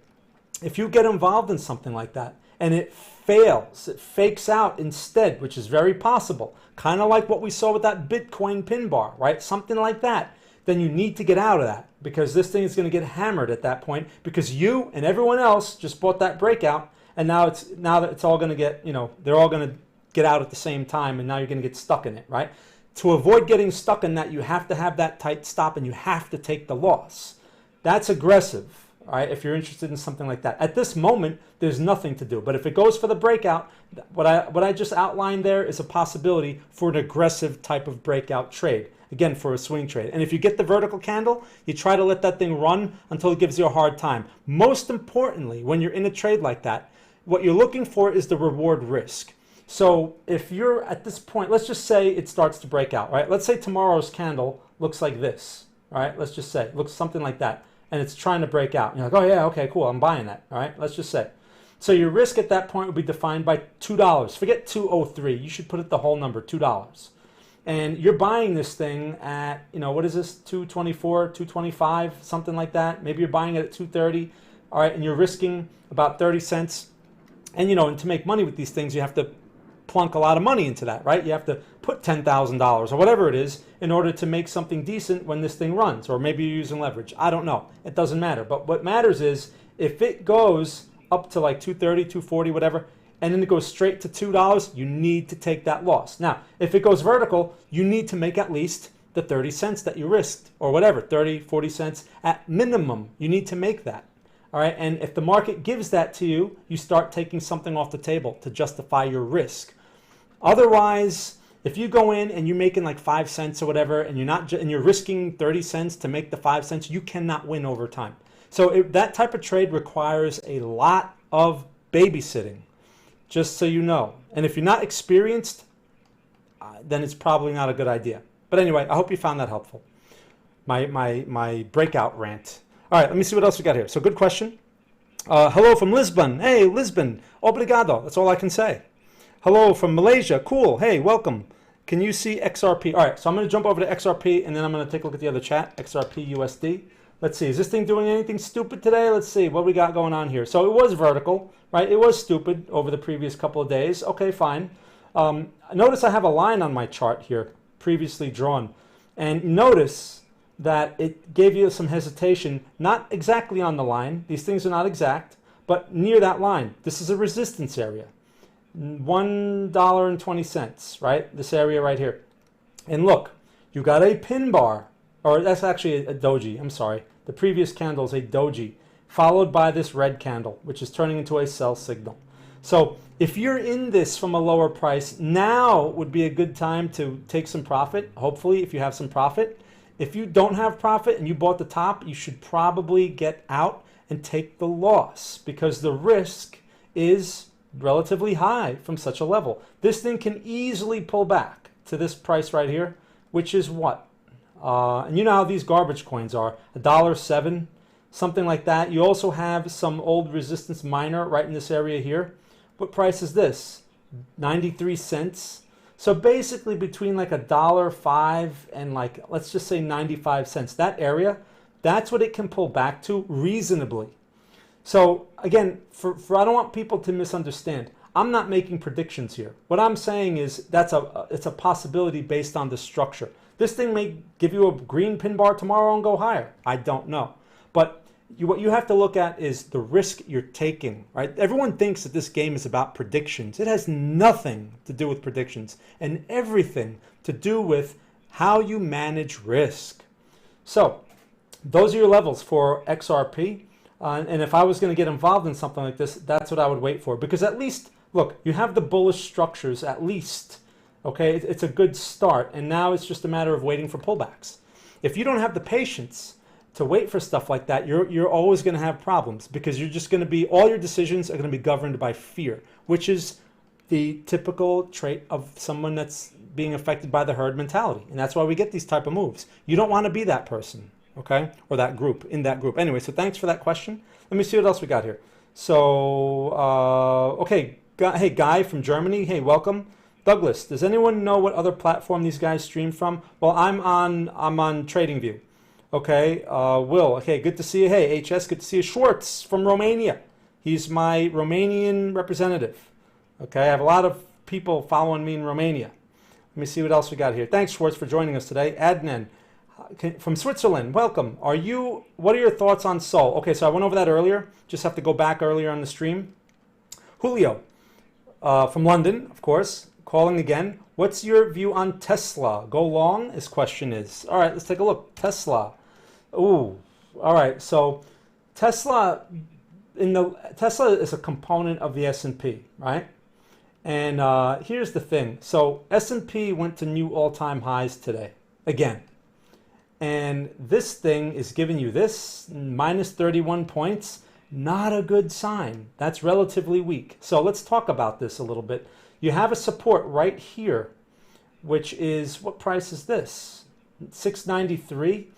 If you get involved in something like that, and it fails, it fakes out instead, which is very possible, kind of like what we saw with that Bitcoin pin bar, right? Something like that, then you need to get out of that, because this thing is going to get hammered at that point, because you and everyone else just bought that breakout, and now that it's all going to get, you know, they're all going to get out at the same time, and now you're going to get stuck in it, right? To avoid getting stuck in that, you have to have that tight stop, and you have to take the loss. That's aggressive, all right, if you're interested in something like that. At this moment, there's nothing to do. But if it goes for the breakout, what I just outlined there is a possibility for an aggressive type of breakout trade. Again, for a swing trade. And if you get the vertical candle, you try to let that thing run until it gives you a hard time. Most importantly, when you're in a trade like that, what you're looking for is the reward risk. So if you're at this point, let's just say it starts to break out, right? Let's say tomorrow's candle looks like this, all right? Let's just say it looks something like that, and it's trying to break out. You're like, oh yeah, okay, cool, I'm buying that, all right? Let's just say. So your risk at that point would be defined by $2. Forget 203. You should put it the whole number, $2. And you're buying this thing at, you know, what is this, 224, 225, something like that. Maybe you're buying it at 230, all right, and you're risking about 30 cents. And, you know, and to make money with these things, you have to plunk a lot of money into that, right? You have to put $10,000 or whatever it is in order to make something decent when this thing runs. Or maybe you're using leverage. I don't know. It doesn't matter. But what matters is if it goes up to like 230, 240, whatever, and then it goes straight to $2, you need to take that loss. Now, if it goes vertical, you need to make at least the 30 cents that you risked, or whatever, 30, 40 cents at minimum. You need to make that. All right, and if the market gives that to you, you start taking something off the table to justify your risk. Otherwise, if you go in and you're making like 5 cents or whatever, and you're risking 30 cents to make the 5 cents, you cannot win over time. So that type of trade requires a lot of babysitting, just so you know. And if you're not experienced, then it's probably not a good idea. But anyway, I hope you found that helpful. My breakout rant. All right, let me see what else we got here. So good question. Hello from Lisbon. Hey, Lisbon. Obrigado. That's all I can say. Hello from Malaysia. Cool. Hey, welcome. Can you see XRP? All right, so I'm going to jump over to XRP, and then I'm going to take a look at the other chat, XRP USD. Let's see. Is this thing doing anything stupid today? Let's see what we got going on here. So it was vertical, right? It was stupid over the previous couple of days. Okay, fine. Notice I have a line on my chart here, previously drawn. And notice that it gave you some hesitation, not exactly on the line. These things are not exact, but near that line. This is a resistance area. $1.20, right? This area right here. And look, you got a pin bar, or that's actually a doji, I'm sorry. The previous candle is a doji, followed by this red candle, which is turning into a sell signal. So if you're in this from a lower price, now would be a good time to take some profit, hopefully, if you have some profit. If you don't have profit and you bought the top, you should probably get out and take the loss, because the risk is relatively high from such a level. This thing can easily pull back to this price right here, which is what? And you know how these garbage coins are, $1.07, something like that. You also have some old resistance minor right in this area here. What price is this? 93 cents. So basically between like $1.05 and like, let's just say 95 cents, that area, that's what it can pull back to reasonably. So again, I don't want people to misunderstand. I'm not making predictions here. What I'm saying is it's a possibility based on the structure. This thing may give you a green pin bar tomorrow and go higher. I don't know. But what you have to look at is the risk you're taking, right? Everyone thinks that this game is about predictions. It has nothing to do with predictions and everything to do with how you manage risk. So those are your levels for XRP. And if I was going to get involved in something like this, that's what I would wait for. Because at least, look, you have the bullish structures at least. Okay, it's a good start. And now it's just a matter of waiting for pullbacks. If you don't have the patience to wait for stuff like that, you're always going to have problems, because you're just going to be, all your decisions are going to be governed by fear, which is the typical trait of someone that's being affected by the herd mentality. And that's why we get these type of moves. You don't want to be that person. Okay, or that group, in that group. Anyway, so thanks for that question. Let me see what else we got here. So, okay, hey, Guy from Germany, hey, welcome. Douglas, does anyone know what other platform these guys stream from? Well, I'm on TradingView. Okay, Will, okay, good to see you. Hey, HS, good to see you. Schwartz from Romania. He's my Romanian representative. Okay, I have a lot of people following me in Romania. Let me see what else we got here. Thanks, Schwartz, for joining us today. Adnan from Switzerland, welcome. What are your thoughts on Sol? Okay, so I went over that earlier. Just have to go back earlier on the stream. Julio from London, of course, calling again. What's your view on Tesla? Go long? His question is. All right, let's take a look. Tesla. Ooh, all right. So Tesla is a component of the S&P, right? And here's the thing. So S&P went to new all-time highs today, again. And this thing is giving you this, minus 31 points. Not a good sign. That's relatively weak. So let's talk about this a little bit. You have a support right here, which is, what price is this? 693.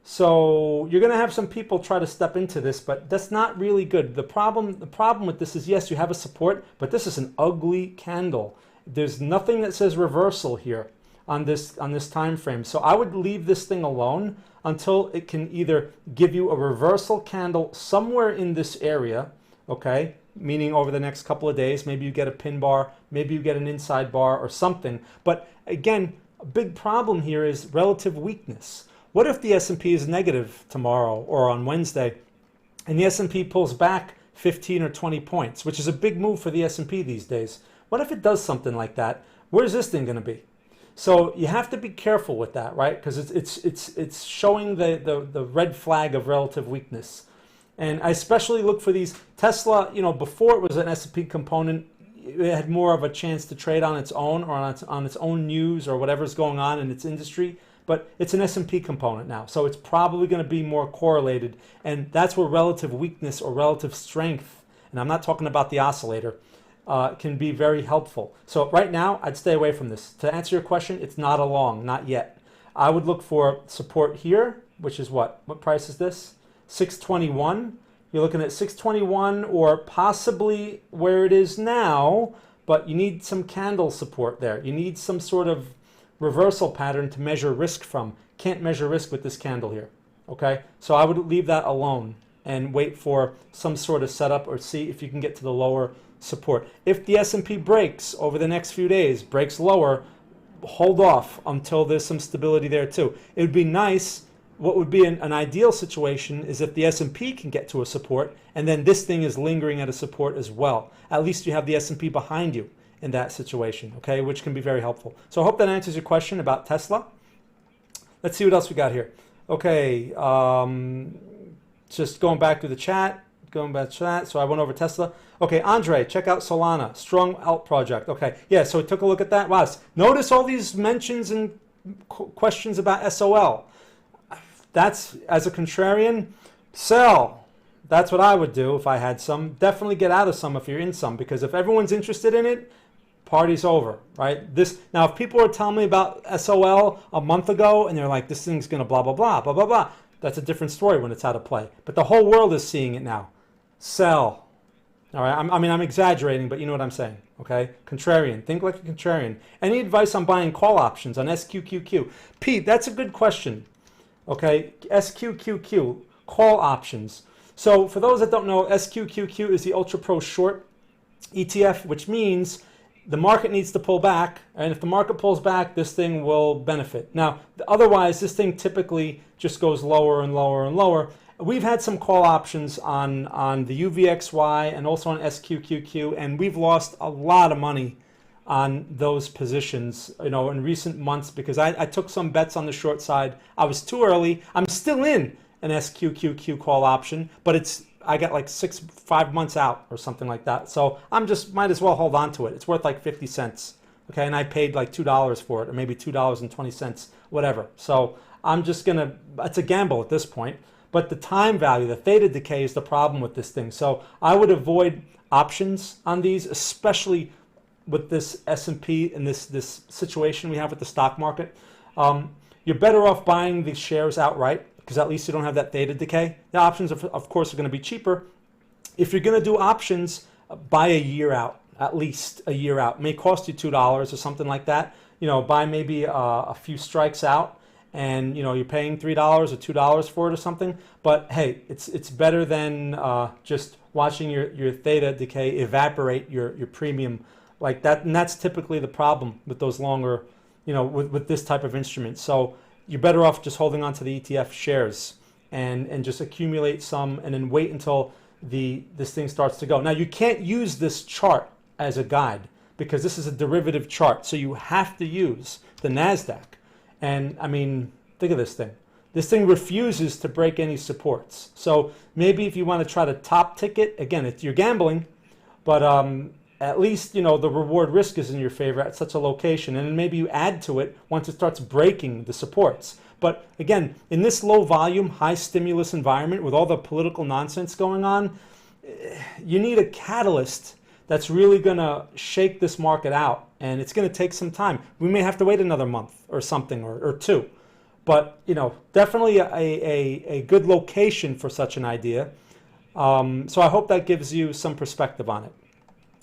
So you're going to have some people try to step into this, but that's not really good. The problem with this is, yes, you have a support, but this is an ugly candle. There's nothing that says reversal here on this time frame. So I would leave this thing alone until it can either give you a reversal candle somewhere in this area, okay? Meaning over the next couple of days, maybe you get a pin bar, maybe you get an inside bar or something. But again, a big problem here is relative weakness. What if the S&P is negative tomorrow or on Wednesday and the S&P pulls back 15 or 20 points, which is a big move for the S&P these days? What if it does something like that? Where's this thing going to be? So you have to be careful with that, right? Because it's showing the red flag of relative weakness. And I especially look for these. Tesla, you know, before it was an S&P component, it had more of a chance to trade on its own or on its own news or whatever's going on in its industry. But it's an S&P component now, so it's probably going to be more correlated. And that's where relative weakness or relative strength, and I'm not talking about the oscillator, can be very helpful. So right now, I'd stay away from this. To answer your question, it's not a long, not yet. I would look for support here, which is what? What price is this? 621. You're looking at 621 or possibly where it is now, but you need some candle support there. You need some sort of reversal pattern to measure risk from. Can't measure risk with this candle here. Okay, so I would leave that alone and wait for some sort of setup or see if you can get to the lower support. If the S&P breaks over the next few days, breaks lower, hold off until there's some stability there too. It would be nice. What would be an ideal situation is if the S&P can get to a support and then this thing is lingering at a support as well. At least you have the S&P behind you in that situation, okay, which can be very helpful. So I hope that answers your question about Tesla. Let's see what else we got here. Okay, just going back to the chat, So I went over Tesla. Okay, Andre, check out Solana, strong alt project. Okay, yeah, so we took a look at that. Wow, notice all these mentions and questions about SOL. That's, as a contrarian, sell. That's what I would do if I had some. Definitely get out of some if you're in some, because if everyone's interested in it, party's over, right? Now, if people are telling me about SOL a month ago and they're like, this thing's going to blah, blah, blah, blah, blah, blah, that's a different story when it's out of play. But the whole world is seeing it now. Sell. All right, I'm exaggerating, but you know what I'm saying, okay? Contrarian, think like a contrarian. Any advice on buying call options on SQQQ? Pete, that's a good question. Okay, SQQQ, call options. So for those that don't know, SQQQ is the Ultra Pro Short ETF, which means the market needs to pull back, and if the market pulls back, this thing will benefit. Now, otherwise, this thing typically just goes lower and lower and lower. We've had some call options on the UVXY and also on SQQQ, and we've lost a lot of money on those positions, you know, in recent months because I took some bets on the short side. I was too early. I'm still in an SQQQ call option, but I got like 5 months out or something like that. So might as well hold on to it. It's worth like 50 cents. Okay, and I paid like $2 for it, or maybe $2.20, whatever. So I'm just gonna, it's a gamble at this point. But the time value, the theta decay is the problem with this thing. So I would avoid options on these, especially with this S&P and this situation we have with the stock market. You're better off buying the shares outright because at least you don't have that theta decay. The options, of course, are going to be cheaper. If you're going to do options, buy a year out, at least a year out. It may cost you $2 or something like that. You know, buy maybe a few strikes out, and you know you're paying $3 or $2 for it or something. But hey, it's better than just watching your theta decay evaporate your premium like that. And that's typically the problem with those longer, you know, with this type of instrument. So you're better off just holding on to the ETF shares and just accumulate some and then wait until this thing starts to go. Now you can't use this chart as a guide because this is a derivative chart. So you have to use the NASDAQ. And I mean, think of this thing. This thing refuses to break any supports. So maybe if you want to try to top ticket, again, you're gambling, but at least, you know, the reward risk is in your favor at such a location. And then maybe you add to it once it starts breaking the supports. But again, in this low volume, high stimulus environment with all the political nonsense going on, you need a catalyst that's really going to shake this market out. And it's going to take some time. We may have to wait another month or something or two. But, you know, definitely a good location for such an idea. So I hope that gives you some perspective on it.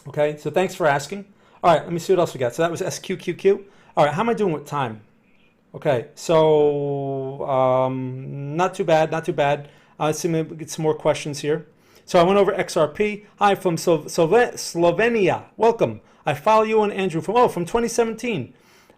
Okay, so thanks for asking. All right, let me see what else we got. So that was SQQQ. All right, how am I doing with time? Okay, so not too bad, not too bad. Let's see, maybe get some more questions here. So I went over XRP. Hi, from Slovenia. Welcome. I follow you and Andrew from 2017.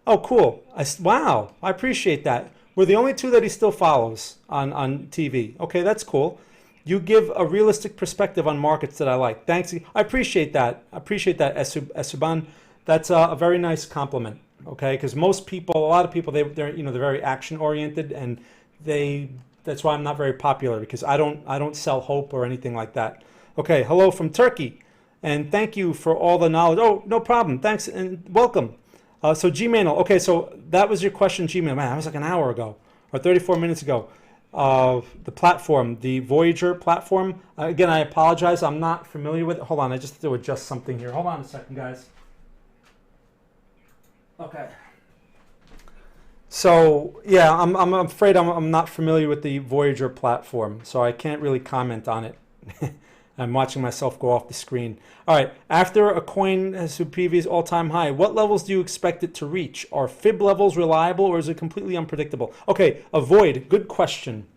Oh, cool. Wow, I appreciate that. We're the only two that he still follows on TV. Okay, that's cool. You give a realistic perspective on markets that I like. Thanks. I appreciate that. I appreciate that, Esuban. That's a very nice compliment. Okay, because a lot of people, they're very action oriented, and that's why I'm not very popular, because I don't sell hope or anything like that. Okay, hello from Turkey, and thank you for all the knowledge. Oh, no problem. Thanks and welcome. So Gmail. Okay, so that was your question, Gmail. Man, that was like an hour ago or 34 minutes ago. The platform, the Voyager platform. Again, I apologize. I'm not familiar with it. Hold on, I just have to adjust something here. Hold on a second, guys. Okay. So yeah, I'm afraid I'm not familiar with the Voyager platform, so I can't really comment on it. I'm watching myself go off the screen. All right, after a coin has a previous all-time high, what levels do you expect it to reach? Are fib levels reliable or is it completely unpredictable? Okay, avoid, good question.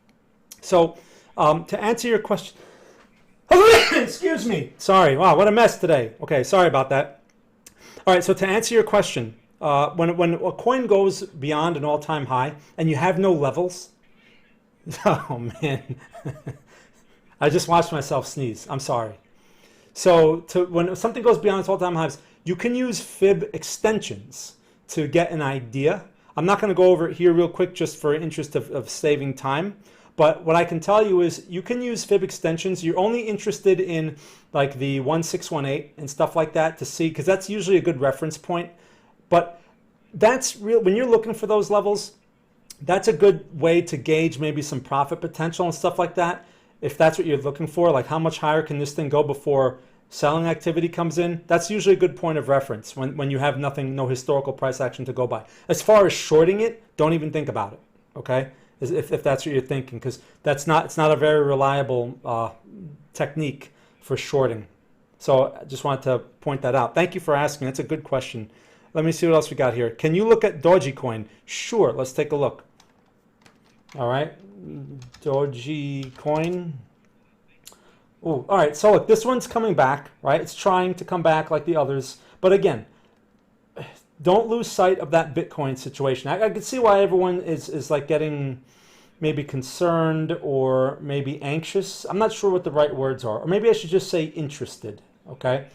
So to answer your question, excuse me, sorry, wow, what a mess today. Okay, sorry about that. All right, so to answer your question, when a coin goes beyond an all-time high and you have no levels, oh man, I just watched myself sneeze. I'm sorry. So when something goes beyond its all-time highs, you can use fib extensions to get an idea. I'm not going to go over it here real quick just for interest of saving time. But what I can tell you is you can use fib extensions. You're only interested in like the 1618 and stuff like that to see, because that's usually a good reference point. But that's real when you're looking for those levels. That's a good way to gauge maybe some profit potential and stuff like that. If that's what you're looking for, like how much higher can this thing go before selling activity comes in, that's usually a good point of reference when you have nothing, no historical price action to go by. As far as shorting it, don't even think about it, okay? If that's what you're thinking, because it's not a very reliable technique for shorting. So I just wanted to point that out. Thank you for asking. That's a good question. Let me see what else we got here. Can you look at Dogecoin? Sure, let's take a look. All right, Dogecoin. Oh, all right, so look, this one's coming back, right? It's trying to come back like the others. But again, don't lose sight of that Bitcoin situation. I can see why everyone is like getting maybe concerned or maybe anxious. I'm not sure what the right words are. Or maybe I should just say interested, okay?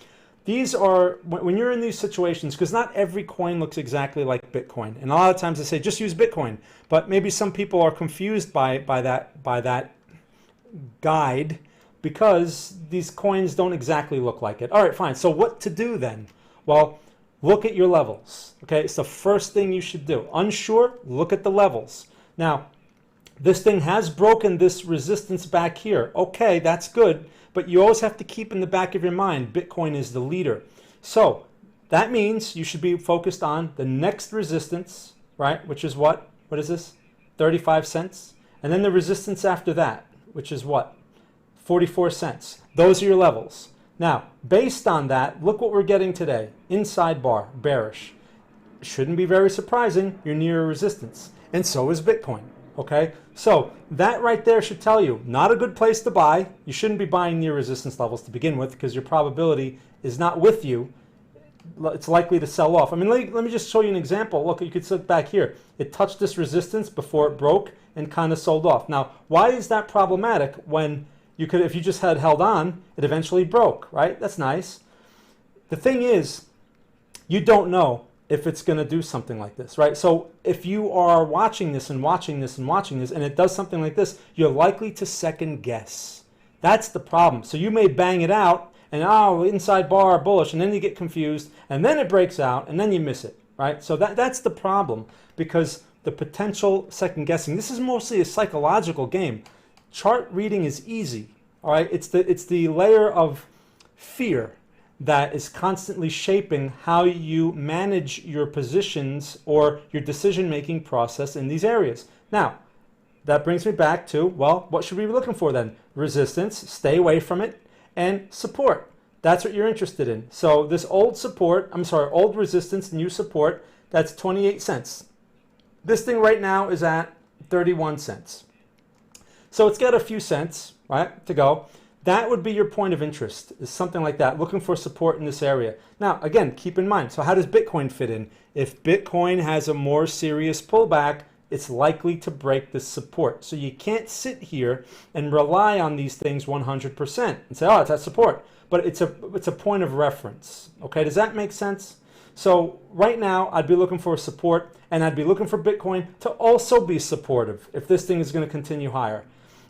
These are, when you're in these situations, because not every coin looks exactly like Bitcoin. And a lot of times they say, just use Bitcoin. But maybe some people are confused by that guide because these coins don't exactly look like it. All right, fine. So what to do then? Well, look at your levels. Okay, it's the first thing you should do. Unsure, look at the levels. Now, this thing has broken this resistance back here. Okay, that's good. But you always have to keep in the back of your mind, Bitcoin is the leader. So that means you should be focused on the next resistance, right? Which is what? What is this? 35 cents. And then the resistance after that, which is what? 44 cents. Those are your levels. Now, based on that, look what we're getting today. Inside bar, bearish. Shouldn't be very surprising. You're near a resistance. And so is Bitcoin. Okay, so that right there should tell you not a good place to buy. You shouldn't be buying near resistance levels to begin with because your probability is not with you. It's likely to sell off. I mean, let me just show you an example. Look, you could sit back here. It touched this resistance before it broke and kind of sold off. Now, why is that problematic when you could, if you just had held on, it eventually broke, right? That's nice. The thing is, you don't know if it's going to do something like this, right? So if you are watching this and watching this and watching this and it does something like this, you're likely to second guess. That's the problem. So you may bang it out and, oh, inside bar, bullish, and then you get confused and then it breaks out and then you miss it, right? So that's the problem, because the potential second guessing, this is mostly a psychological game. Chart reading is easy, all right? It's the layer of fear that is constantly shaping how you manage your positions or your decision-making process in these areas. Now, that brings me back to, well, what should we be looking for then? Resistance, stay away from it, and support. That's what you're interested in. So this old resistance, new support, that's 28 cents. This thing right now is at 31 cents. So it's got a few cents, right, to go. That would be your point of interest, is something like that, looking for support in this area. Now, again, keep in mind, so how does Bitcoin fit in? If Bitcoin has a more serious pullback, it's likely to break this support. So you can't sit here and rely on these things 100% and say, oh, it's at support. But it's a point of reference. Okay, does that make sense? So right now, I'd be looking for support, and I'd be looking for Bitcoin to also be supportive if this thing is going to continue higher.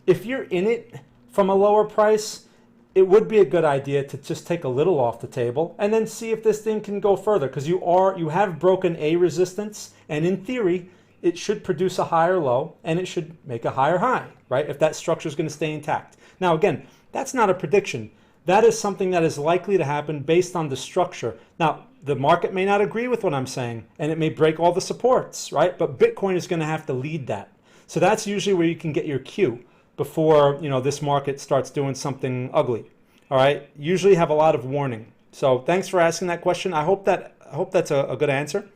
If you're in it from a lower price, it would be a good idea to just take a little off the table and then see if this thing can go further, because you have broken a resistance, and in theory it should produce a higher low and it should make a higher high, right? If that structure is going to stay intact. Now again, that's not a prediction. That is something that is likely to happen based on the structure. Now, the market may not agree with what I'm saying and it may break all the supports, right? But Bitcoin is going to have to lead that. So that's usually where you can get your cue. before, this market starts doing something ugly. All right. Usually have a lot of warning. So thanks for asking that question. I hope that's a good answer.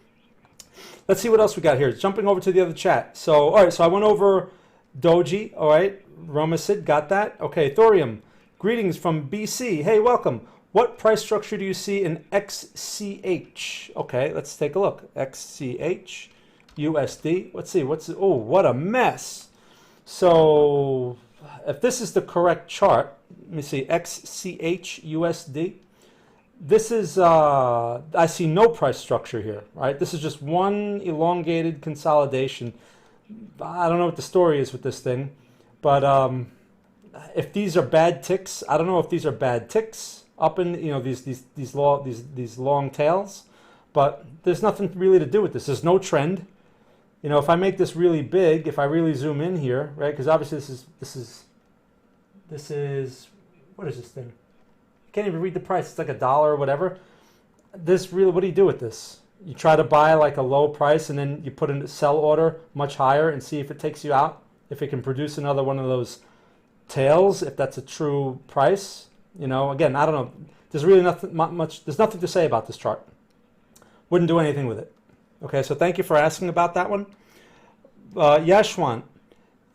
Let's see what else we got here. Jumping over to the other chat. So, all right. So I went over Doji. All right. Romasid, got that. Okay. Thorium, greetings from BC. Hey, welcome. What price structure do you see in XCH? Okay, let's take a look. XCH, USD. Let's see. Oh, what a mess. So if this is the correct chart, let me see. XCH, USD. This is, I see no price structure here, right? This is just one elongated consolidation. I don't know what the story is with this thing, but if these are bad ticks, I don't know if these are bad ticks up in these long tails, but there's nothing really to do with this. There's no trend. If I make this really big, if I really zoom in here, right? Because obviously this is what is this thing? I can't even read the price. It's like $1 or whatever. This really, what do you do with this? You try to buy like a low price and then you put in a sell order much higher and see if it takes you out, if it can produce another one of those tails, if that's a true price. Again, I don't know. There's really nothing much. There's nothing to say about this chart. Wouldn't do anything with it. Okay, so thank you for asking about that one. Yashwant,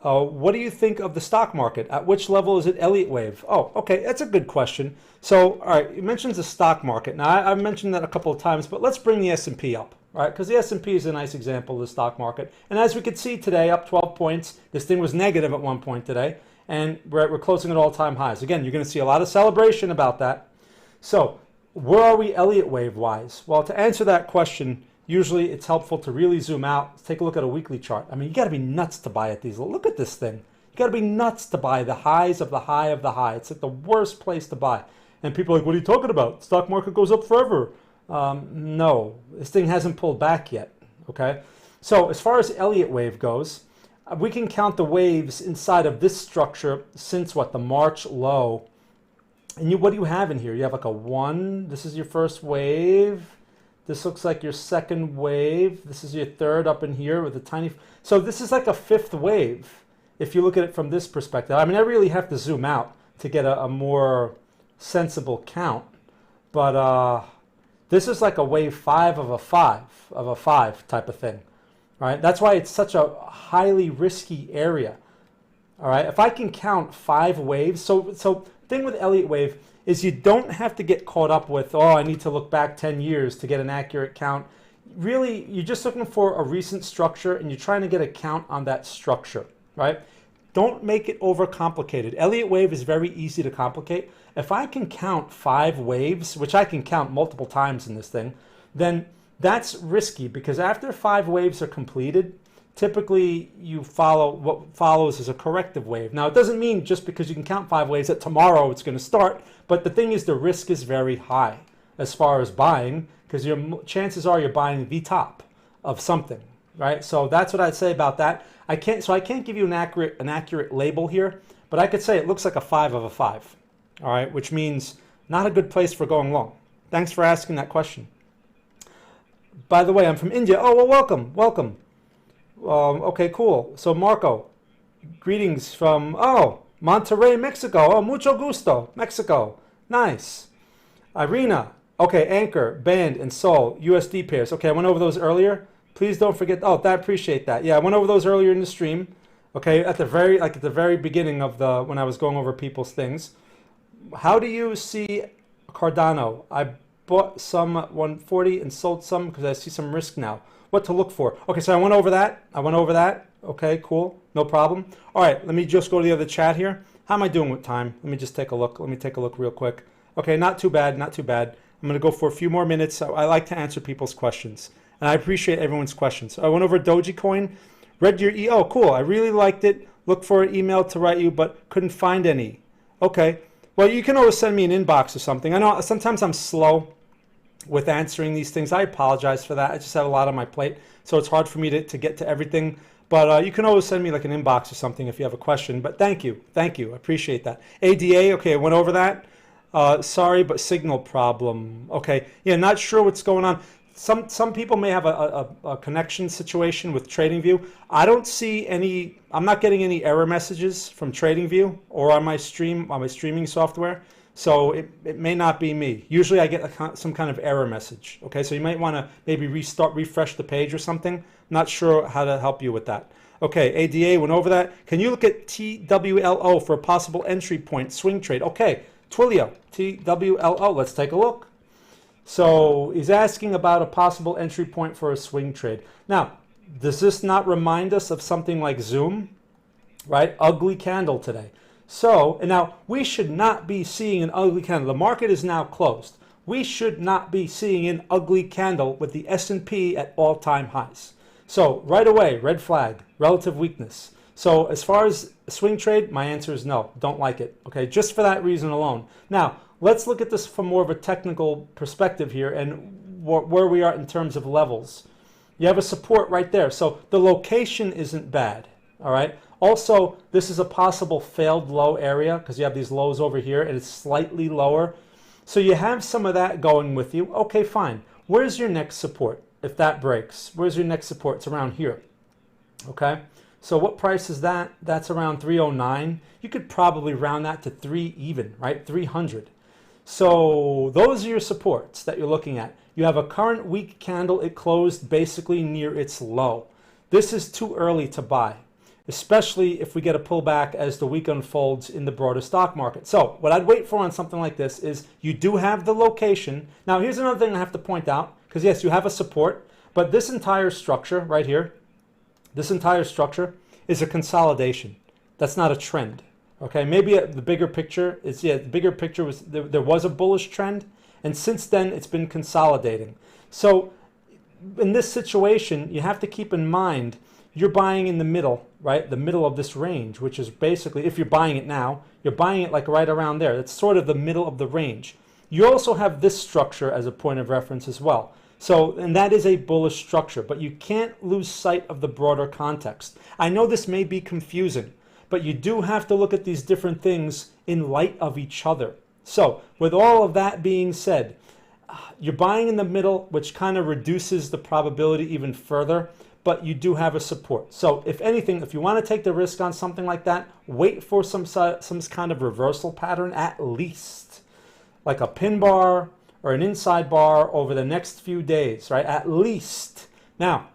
what do you think of the stock market? At which level is it Elliott wave? Oh, okay, that's a good question. So, all right, you mentioned the stock market. Now, I've mentioned that a couple of times, but let's bring the S&P up, right? Because the S&P is a nice example of the stock market. And as we could see today, up 12 points. This thing was negative at one point today. And we're closing at all-time highs. Again, you're going to see a lot of celebration about that. So where are we Elliott wave-wise? Well, to answer that question, usually it's helpful to really zoom out. Let's take a look at a weekly chart. I mean, you got to be nuts to buy at these. Look at this thing. You got to be nuts to buy the highs of the high of the high. It's like the worst place to buy. And people are like, what are you talking about? Stock market goes up forever. No, this thing hasn't pulled back yet. Okay. So as far as Elliott wave goes, we can count the waves inside of this structure since the March low. And what do you have in here? You have like a 1. This is your first wave. This looks like your second wave. This is your third up in here with a tiny. So this is like a 5th wave if you look at it from this perspective. I mean, I really have to zoom out to get a more sensible count. But this is like a wave 5 of a 5 type of thing. All right, that's why it's such a highly risky area. All right, if I can count 5 waves, so thing with Elliott wave is you don't have to get caught up with, I need to look back 10 years to get an accurate count. Really, you're just looking for a recent structure and you're trying to get a count on that structure, right? Don't make it overcomplicated. Elliott wave is very easy to complicate. If I can count 5 waves, which I can count multiple times in this thing, then that's risky because after 5 waves are completed, typically you follow what follows as a corrective wave. Now, it doesn't mean just because you can count 5 waves that tomorrow it's going to start, but the thing is the risk is very high as far as buying because your chances are you're buying the top of something, right? So that's what I'd say about that. I can't give you an accurate label here, but I could say it looks like a 5 of a 5, all right, which means not a good place for going long. Thanks for asking that question. By the way, I'm from India. Oh, well, welcome. Okay, cool. So Marco, greetings from, Monterrey, Mexico. Oh, mucho gusto, Mexico. Nice. Irina, okay, Anchor, Band, and Sol, USD pairs. Okay, I went over those earlier. Please don't forget, I appreciate that. Yeah, I went over those earlier in the stream. Okay, at the very beginning of when I was going over people's things. How do you see Cardano? I bought some at 140 and sold some because I see some risk now. What to look for? Okay, so I went over that. Okay, cool. No problem. All right, let me just go to the other chat here. How am I doing with time? Let me just take a look. Let me take a look real quick. Okay, not too bad. I'm going to go for a few more minutes. So I like to answer people's questions. And I appreciate everyone's questions. I went over Dogecoin. Read your Oh, cool. I really liked it. Looked for an email to write you, but couldn't find any. Okay. Well, you can always send me an inbox or something. I know sometimes I'm slow with answering these things. I apologize for that. I just have a lot on my plate, so it's hard for me to get to everything. But you can always send me like an inbox or something if you have a question. But thank you. I appreciate that. ADA, okay, I went over that. Sorry, but signal problem. Okay, yeah, not sure what's going on. some people may have a connection situation with TradingView. I don't see any. I'm not getting any error messages from TradingView or on my streaming software. So it may not be me. Usually I get some kind of error message. Okay, so you might want to maybe refresh the page or something. Not sure how to help you with that. Okay, ADA went over that. Can you look at TWLO for a possible entry point swing trade? Okay, Twilio, TWLO. Let's take a look. So he's asking about a possible entry point for a swing trade. Now, does this not remind us of something like Zoom? Right? Ugly candle today. So, and now we should not be seeing an ugly candle. The market is now closed. We should not be seeing an ugly candle with the S&P at all-time highs. So right away, red flag, relative weakness. So as far as swing trade, my answer is no, don't like it. Okay, just for that reason alone. Now, let's look at this from more of a technical perspective here and where we are in terms of levels. You have a support right there. So the location isn't bad, all right? Also, this is a possible failed low area because you have these lows over here and it's slightly lower. So you have some of that going with you. Okay, fine. Where's your next support? If that breaks, where's your next support? It's around here. Okay, so what price is that? That's around 309. You could probably round that to 3 even, right? 300. So those are your supports that you're looking at. You have a current weak candle. It closed basically near its low. This is too early to buy, especially if we get a pullback as the week unfolds in the broader stock market. So what I'd wait for on something like this is you do have the location. Now here's another thing I have to point out, because yes, you have a support, but this entire structure right here, this entire structure is a consolidation. That's not a trend. Okay, maybe the bigger picture is, the bigger picture was there was a bullish trend, and since then it's been consolidating. So in this situation, you have to keep in mind you're buying in the middle, right? The middle of this range, which is basically, if you're buying it now, you're buying it like right around there. It's sort of the middle of the range. You also have this structure as a point of reference as well. So, and that is a bullish structure, but you can't lose sight of the broader context. I know this may be confusing, but you do have to look at these different things in light of each other. So, with all of that being said, you're buying in the middle, which kind of reduces the probability even further, but you do have a support. So if anything, if you want to take the risk on something like that, wait for some kind of reversal pattern at least, like a pin bar or an inside bar over the next few days, right? At least. Now,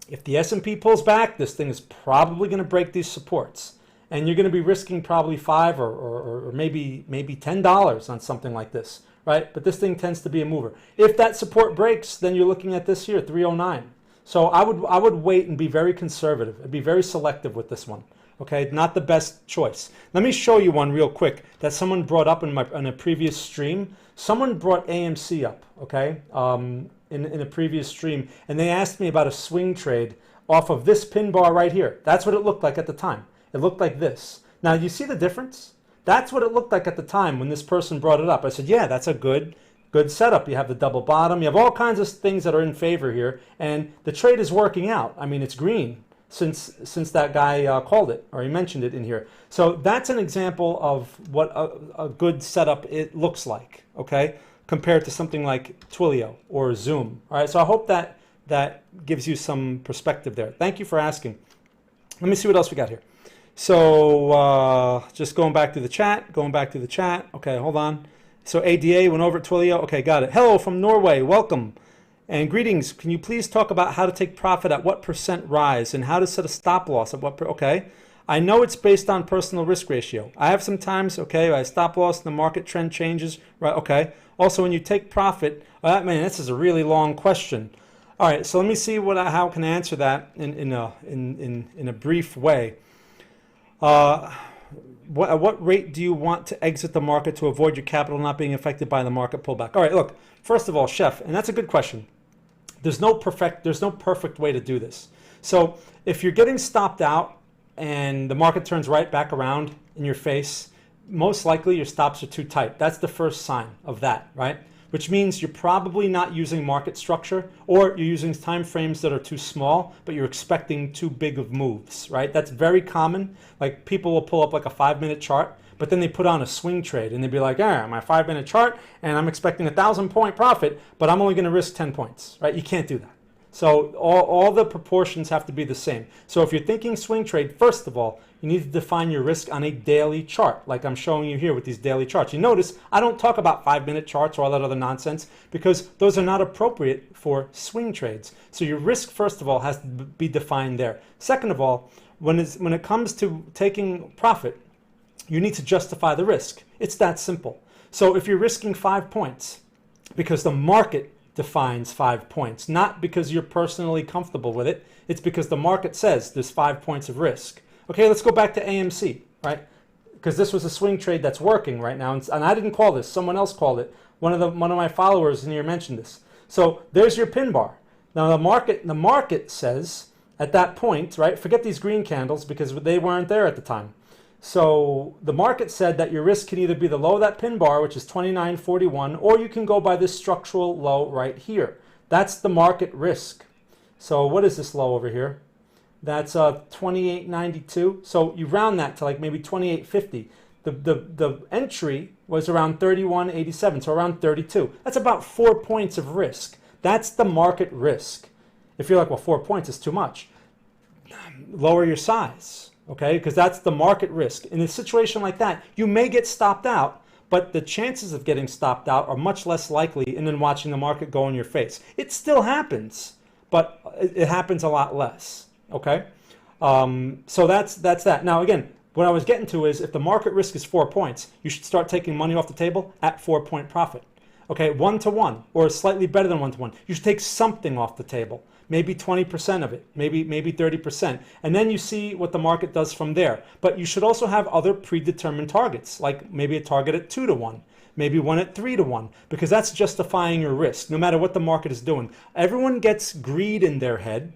if the S&P pulls back, this thing is probably going to break these supports, and you're going to be risking probably $5 or maybe $10 on something like this, right? But this thing tends to be a mover. If that support breaks, then you're looking at this here, 309. So I would wait and be very conservative and be very selective with this one. Okay, not the best choice. Let me show you one real quick that someone brought up in a previous stream. Someone brought AMC up, okay, in a previous stream, and they asked me about a swing trade off of this pin bar right here. That's what it looked like at the time. It looked like this. Now, you see the difference? That's what it looked like at the time when this person brought it up. I said, yeah, that's a good setup. You have the double bottom. You have all kinds of things that are in favor here, and the trade is working out. I mean, it's green since that guy called it, or he mentioned it in here. So that's an example of what a good setup it looks like, okay, compared to something like Twilio or Zoom. All right, so I hope that gives you some perspective there. Thank you for asking. Let me see what else we got here. So just going back to the chat. Okay, hold on. So ADA went over at Twilio. Okay, got it. Hello from Norway. Welcome. And greetings. Can you please talk about how to take profit at what % rise and how to set a stop loss at what okay. I know it's based on personal risk ratio. I have some times, okay, I stop loss and the market trend changes. Right, okay. Also, when you take profit, man, this is a really long question. All right, so let me see how can I answer that in a brief way. At what rate do you want to exit the market to avoid your capital not being affected by the market pullback? All right, look, first of all, Chef, and that's a good question. There's no perfect way to do this. So if you're getting stopped out and the market turns right back around in your face, most likely your stops are too tight. That's the first sign of that, right? Which means you're probably not using market structure, or you're using time frames that are too small, but you're expecting too big of moves, right? That's very common. Like people will pull up like a 5-minute chart, but but then they put on a swing trade and they'd be like, my 5-minute chart and I'm expecting 1,000-point profit, but I'm only going to risk 10 points, right? You can't do that. So all the proportions have to be the same. So if you're thinking swing trade, first of all, you need to define your risk on a daily chart, like I'm showing you here with these daily charts. You notice I don't talk about 5-minute charts or all that other nonsense because those are not appropriate for swing trades. So your risk, first of all, has to be defined there. Second of all, when it comes to taking profit, you need to justify the risk. It's that simple. So if you're risking 5 points because the market defines 5 points, not because you're personally comfortable with it, it's because the market says there's 5 points of risk. Okay, let's go back to AMC, right? Because this was a swing trade that's working right now, and I didn't call this, someone else called it. One of my followers in here mentioned this. So there's your pin bar. Now the market says at that point, right? Forget these green candles because they weren't there at the time. So the market said that your risk can either be the low of that pin bar, which is 29.41, or you can go by this structural low right here. That's the market risk. So what is this low over here? That's 28.92. So you round that to like maybe 28.50. The entry was around 31.87, so around 32. That's about 4 points of risk. That's the market risk. If you're like, well, 4 points is too much, lower your size. Okay, because that's the market risk. In a situation like that, you may get stopped out, but the chances of getting stopped out are much less likely and then watching the market go in your face. It still happens, but it happens a lot less. Okay, so that's that. Now again, what I was getting to is if the market risk is 4 points, you should start taking money off the table at 4-point profit. Okay, 1-to-1 or slightly better than 1-to-1. You should take something off the table. Maybe 20% of it, maybe 30%. And then you see what the market does from there. But you should also have other predetermined targets, like maybe a target at 2-to-1, maybe one at 3-to-1, because that's justifying your risk, no matter what the market is doing. Everyone gets greed in their head,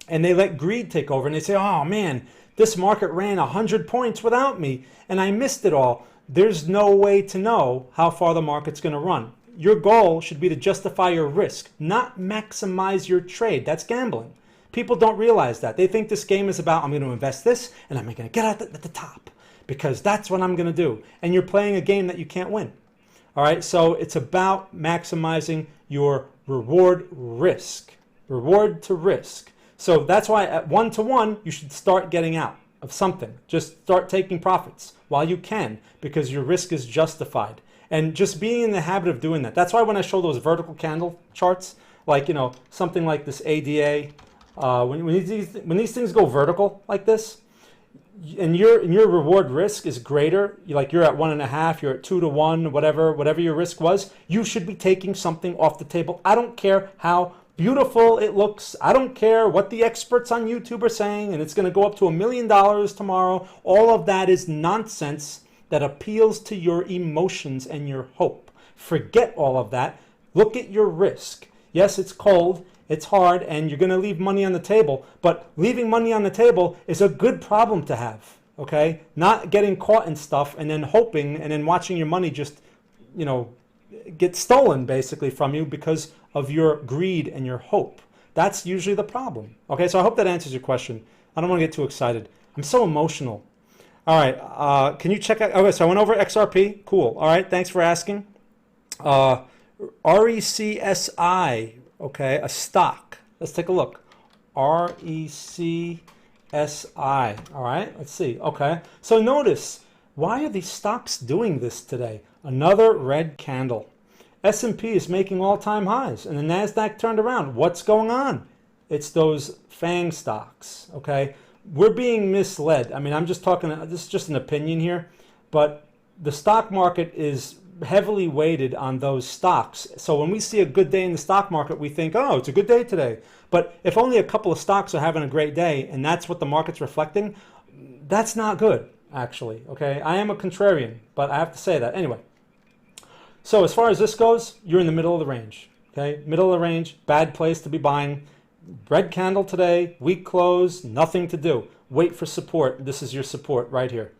and they let greed take over, and they say, oh man, this market ran 100 points without me, and I missed it all. There's no way to know how far the market's going to run. Your goal should be to justify your risk, not maximize your trade. That's gambling. People don't realize that. They think this game is about, I'm going to invest this and I'm going to get out at the top because that's what I'm going to do. And you're playing a game that you can't win. All right, so it's about maximizing your reward risk, reward to risk. So that's why at 1-to-1, you should start getting out of something. Just start taking profits while you can because your risk is justified. And just being in the habit of doing that. That's why when I show those vertical candle charts, like, you know, something like this ADA, when these things go vertical like this, and your reward risk is greater, like you're at 1.5, you're at 2-to-1, whatever your risk was, you should be taking something off the table. I don't care how beautiful it looks. I don't care what the experts on YouTube are saying, and it's going to go up to $1 million tomorrow. All of that is nonsense that appeals to your emotions and your hope. Forget all of that. Look at your risk. Yes, it's cold, it's hard, and you're going to leave money on the table, but leaving money on the table is a good problem to have, okay? Not getting caught in stuff and then hoping and then watching your money just, you know, get stolen basically from you because of your greed and your hope. That's usually the problem. Okay, so I hope that answers your question. I don't want to get too excited. I'm so emotional. All right, can you check out, okay, so I went over XRP, cool. All right, thanks for asking. RECSI, okay, a stock. Let's take a look. RECSI, all right, let's see, okay. So notice, why are these stocks doing this today? Another red candle. S&P is making all-time highs, and the NASDAQ turned around. What's going on? It's those FANG stocks, okay? We're being misled. I mean, I'm just talking, this is just an opinion here, but the stock market is heavily weighted on those stocks. So when we see a good day in the stock market, we think, oh, it's a good day today. But if only a couple of stocks are having a great day and that's what the market's reflecting, that's not good, actually, okay? I am a contrarian, but I have to say that. Anyway, so as far as this goes, you're in the middle of the range, okay? Middle of the range, bad place to be buying. Red candle today, weak close, nothing to do. Wait for support. This is your support right here,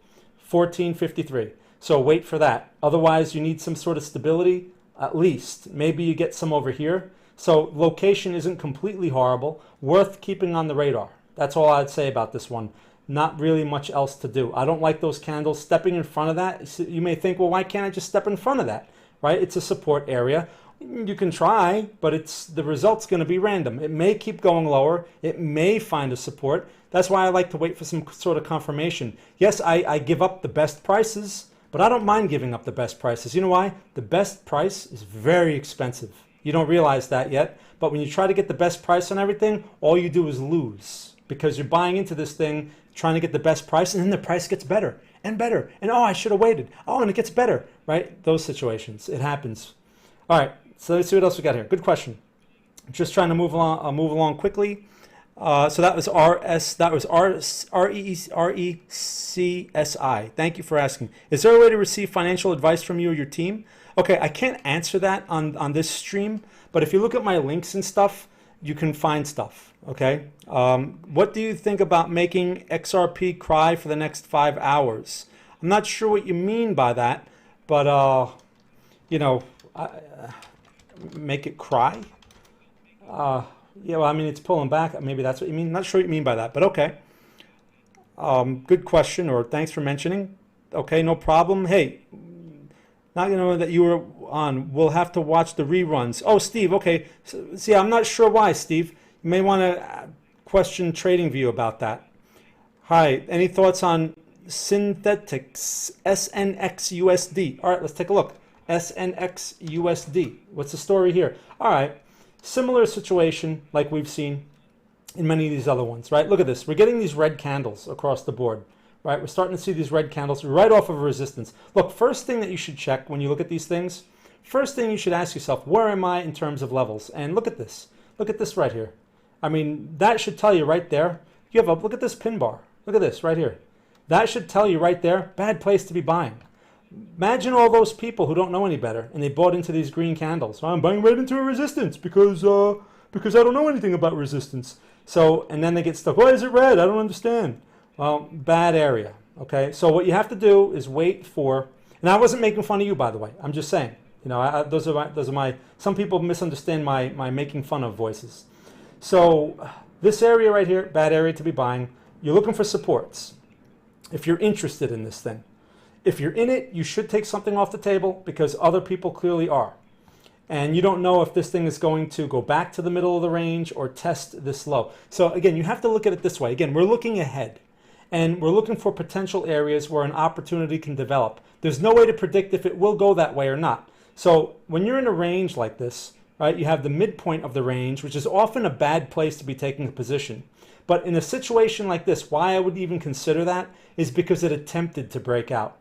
1453. So wait for that. Otherwise, you need some sort of stability, at least. Maybe you get some over here. So location isn't completely horrible, worth keeping on the radar. That's all I'd say about this one. Not really much else to do. I don't like those candles. Stepping in front of that, you may think, well, why can't I just step in front of that, right? It's a support area. You can try, but the result's going to be random. It may keep going lower. It may find a support. That's why I like to wait for some sort of confirmation. Yes, I give up the best prices, but I don't mind giving up the best prices. You know why? The best price is very expensive. You don't realize that yet, but when you try to get the best price on everything, all you do is lose, because you're buying into this thing trying to get the best price, and then the price gets better and better. And oh, I should have waited. Oh, and it gets better, right? Those situations, it happens. All right, so let's see what else we got here. Good question. I'm just trying to move along quickly. So that was RECSI. Thank you for asking. Is there a way to receive financial advice from you or your team? Okay, I can't answer that on this stream, but if you look at my links and stuff, you can find stuff, okay? What do you think about making XRP cry for the next 5 hours? I'm not sure what you mean by that, but, make it cry? Yeah, well, I mean, it's pulling back. Maybe that's what you mean. Not sure what you mean by that, but okay. Good question, or thanks for mentioning. Okay, no problem. Hey, now you know that you were on. We'll have to watch the reruns. Oh, Steve, okay. So, see, I'm not sure why, Steve. You may want to question TradingView about that. Hi, any thoughts on synthetics, SNXUSD? All right, let's take a look. SNXUSD. What's the story here? All right, similar situation like we've seen in many of these other ones, right? Look at this. We're getting these red candles across the board, right? We're starting to see these red candles right off of a resistance. Look, first thing that you should check when you look at these things, first thing you should ask yourself, where am I in terms of levels? And look at this. Look at this right here. I mean, that should tell you right there. You have a look at this pin bar. Look at this right here. That should tell you right there, bad place to be buying. Imagine all those people who don't know any better and they bought into these green candles. I'm buying right into a resistance because I don't know anything about resistance. So, and then they get stuck. Why is it red? I don't understand. Well, bad area. Okay, so what you have to do is wait for. And I wasn't making fun of you, by the way. I'm just saying. You know, those are my. Some people misunderstand my making fun of voices. So this area right here, bad area to be buying. You're looking for supports. If you're interested in this thing. If you're in it, you should take something off the table because other people clearly are. And you don't know if this thing is going to go back to the middle of the range or test this low. So again, you have to look at it this way. Again, we're looking ahead and we're looking for potential areas where an opportunity can develop. There's no way to predict if it will go that way or not. So when you're in a range like this, right, you have the midpoint of the range, which is often a bad place to be taking a position. But in a situation like this, why I would even consider that is because it attempted to break out.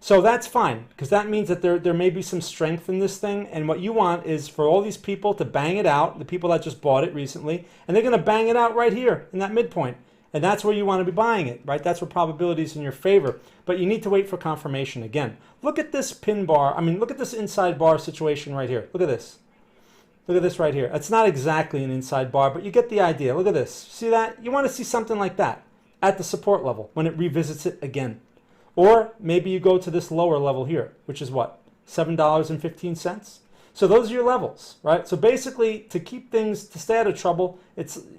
So that's fine, because that means that there may be some strength in this thing, and what you want is for all these people to bang it out, the people that just bought it recently, and they're going to bang it out right here in that midpoint. And that's where you want to be buying it, right? That's where probability is in your favor. But you need to wait for confirmation again. Look at this pin bar. I mean, look at this inside bar situation right here. Look at this. Look at this right here. It's not exactly an inside bar, but you get the idea. Look at this. See that? You want to see something like that at the support level when it revisits it again. Or maybe you go to this lower level here, which is what? $7.15? So those are your levels, right? So basically, to keep things, to stay out of trouble,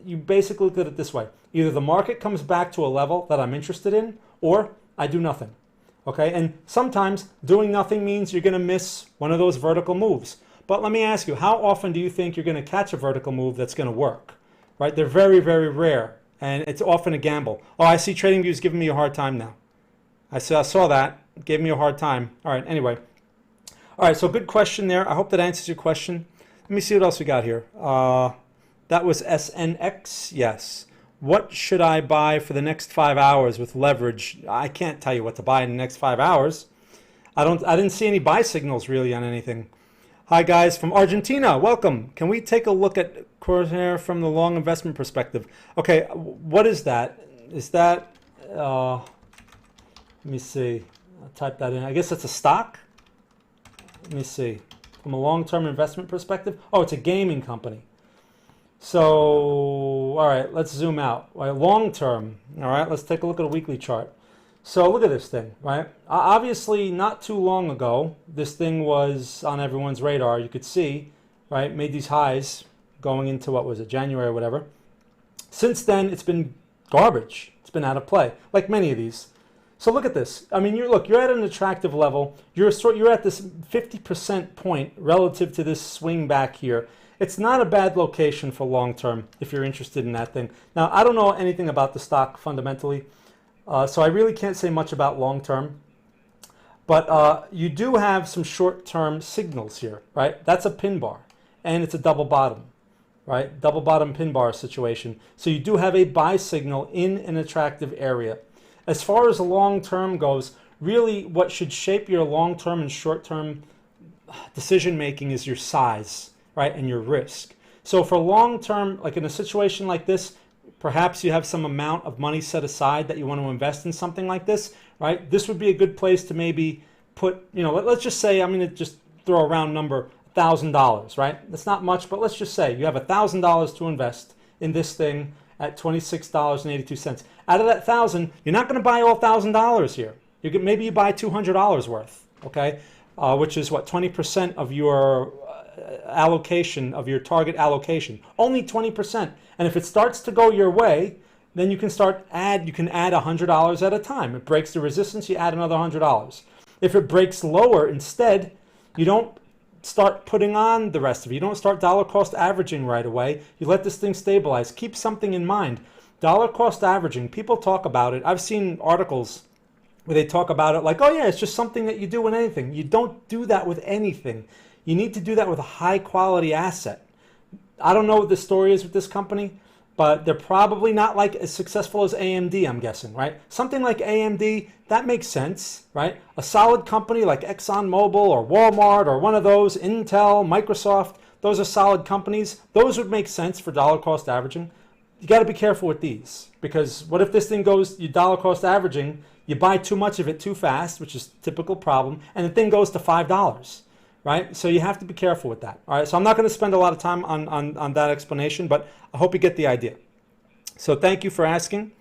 you basically look at it this way. Either the market comes back to a level that I'm interested in, or I do nothing, okay? And sometimes doing nothing means you're going to miss one of those vertical moves. But let me ask you, how often do you think you're going to catch a vertical move that's going to work, right? They're very, very rare, and it's often a gamble. Oh, I see TradingView is giving me a hard time now. I saw that. It gave me a hard time. All right, anyway. All right, so good question there. I hope that answers your question. Let me see what else we got here. That was SNX, yes. What should I buy for the next 5 hours with leverage? I can't tell you what to buy in the next 5 hours. I didn't see any buy signals really on anything. Hi guys from Argentina, welcome. Can we take a look at Corsair from the long investment perspective? Okay, what is that? Is that, let me see, I'll type that in. I guess it's a stock? Let me see. From a long-term investment perspective? Oh, it's a gaming company. So, all right, let's zoom out. All right, long-term, all right, let's take a look at a weekly chart. So look at this thing, right? Obviously, not too long ago, this thing was on everyone's radar. You could see, right, made these highs going into, what was it, January or whatever. Since then, it's been garbage. It's been out of play, like many of these. So look at this. I mean, you're at an attractive level. You're at this 50% point relative to this swing back here. It's not a bad location for long term if you're interested in that thing. Now, I don't know anything about the stock fundamentally, so I really can't say much about long term. But you do have some short term signals here, right? That's a pin bar, and it's a double bottom, right? Double bottom pin bar situation. So you do have a buy signal in an attractive area. As far as long term goes, really what should shape your long term and short term decision making is your size, right, and your risk. So for long term, like in a situation like this, perhaps you have some amount of money set aside that you want to invest in something like this, right? This would be a good place to maybe put, let's just say, I'm going to just throw a round number, $1,000, right? That's not much, but let's just say you have $1,000 to invest in this thing at $26.82. Out of that 1,000, you're not going to buy all $1,000 here. Maybe you buy $200 worth, okay? Which is what, 20% of your allocation, of your target allocation. Only 20%. And if it starts to go your way, then you can add $100 at a time. It breaks the resistance, you add another $100. If it breaks lower instead, you don't start putting on the rest of it. You don't start dollar cost averaging right away. You let this thing stabilize. Keep something in mind. Dollar cost averaging, people talk about it. I've seen articles where they talk about it like, oh yeah, it's just something that you do with anything. You don't do that with anything. You need to do that with a high quality asset. I don't know what the story is with this company, but they're probably not like as successful as AMD, I'm guessing, right? Something like AMD, that makes sense, right? A solid company like ExxonMobil or Walmart or one of those, Intel, Microsoft, those are solid companies. Those would make sense for dollar cost averaging. You got to be careful with these, because what if this thing goes, you dollar cost averaging, you buy too much of it too fast, which is a typical problem, and the thing goes to $5. Right? So you have to be careful with that. All right. So I'm not going to spend a lot of time on that explanation, but I hope you get the idea. So thank you for asking.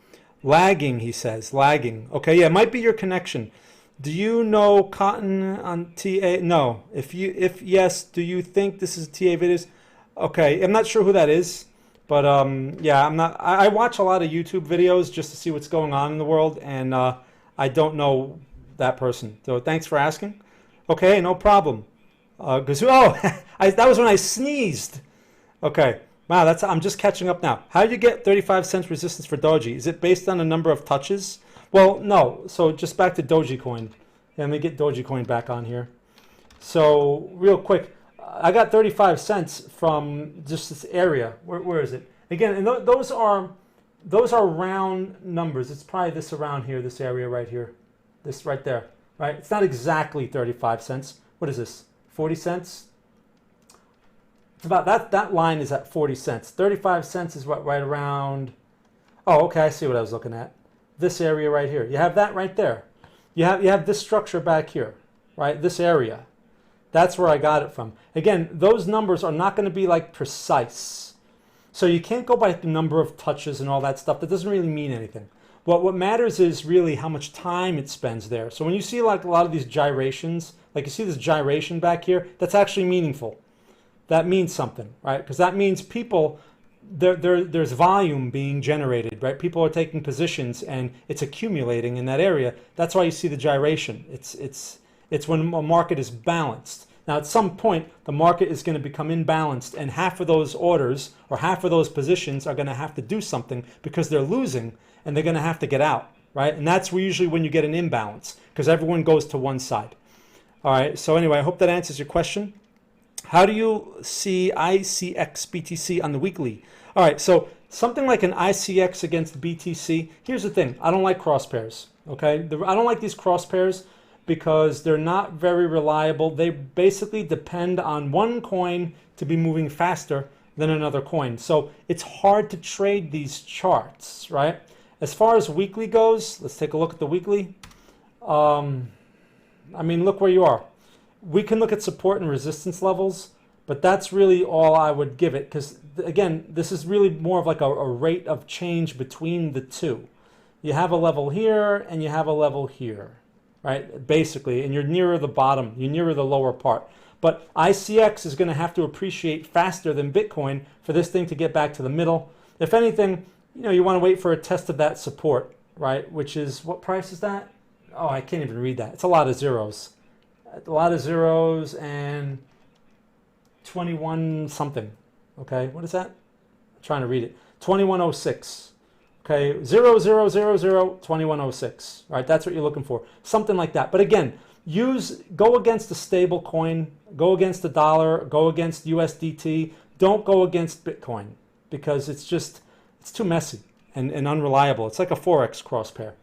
Lagging, he says. Lagging. Okay. Yeah, it might be your connection. Do you know cotton on TA? No. If yes, do you think this is TA videos? Okay. I'm not sure who that is, but yeah, I'm not. I watch a lot of YouTube videos just to see what's going on in the world, and I don't know that person. So thanks for asking. Okay, no problem. That was when I sneezed. Okay, wow, I'm just catching up now. How do you get 35 cents resistance for Doji? Is it based on the number of touches? Well, no. So just back to Dogecoin. Let me get Dogecoin back on here. So real quick, I got 35 cents from just this area. Where is it? Again, and those are round numbers. It's probably this around here, this area right here, this right there, right? It's not exactly 35 cents. What is this? 40 cents? It's about that line is at 40 cents. 35 cents is what, right around, oh, okay, I see what I was looking at. This area right here. You have that right there. You have this structure back here, right? This area. That's where I got it from. Again, those numbers are not going to be like precise. So you can't go by the number of touches and all that stuff. That doesn't really mean anything. What matters is really how much time it spends there. So when you see like a lot of these gyrations, like you see this gyration back here, that's actually meaningful. That means something, right? Because that means people, there's volume being generated, right? People are taking positions and it's accumulating in that area. That's why you see the gyration. It's when a market is balanced. Now at some point, the market is going to become imbalanced, and half of those orders or half of those positions are going to have to do something because they're losing, and they're going to have to get out, right? And that's usually when you get an imbalance, because everyone goes to one side. All right, so anyway, I hope that answers your question. How do you see ICX BTC on the weekly? All right, so something like an ICX against BTC, here's the thing. I don't like crosspairs, okay? I don't like these crosspairs because they're not very reliable. They basically depend on one coin to be moving faster than another coin. So it's hard to trade these charts, right? As far as weekly goes, let's take a look at the weekly. I mean, look where you are. We can look at support and resistance levels, but that's really all I would give it, because again, this is really more of like a rate of change between the two. You have a level here and you have a level here, right? Basically, and you're nearer the bottom, you're nearer the lower part. But ICX is going to have to appreciate faster than Bitcoin for this thing to get back to the middle. If anything, you want to wait for a test of that support, right? Which is, what price is that? Oh, I can't even read that. It's a lot of zeros. A lot of zeros and 21 something. Okay, what is that? I'm trying to read it. 2106. Okay, 2106. All right, that's what you're looking for. Something like that. But again, go against the stable coin, go against the dollar, go against USDT. Don't go against Bitcoin because it's too messy and unreliable. It's like a Forex cross pair.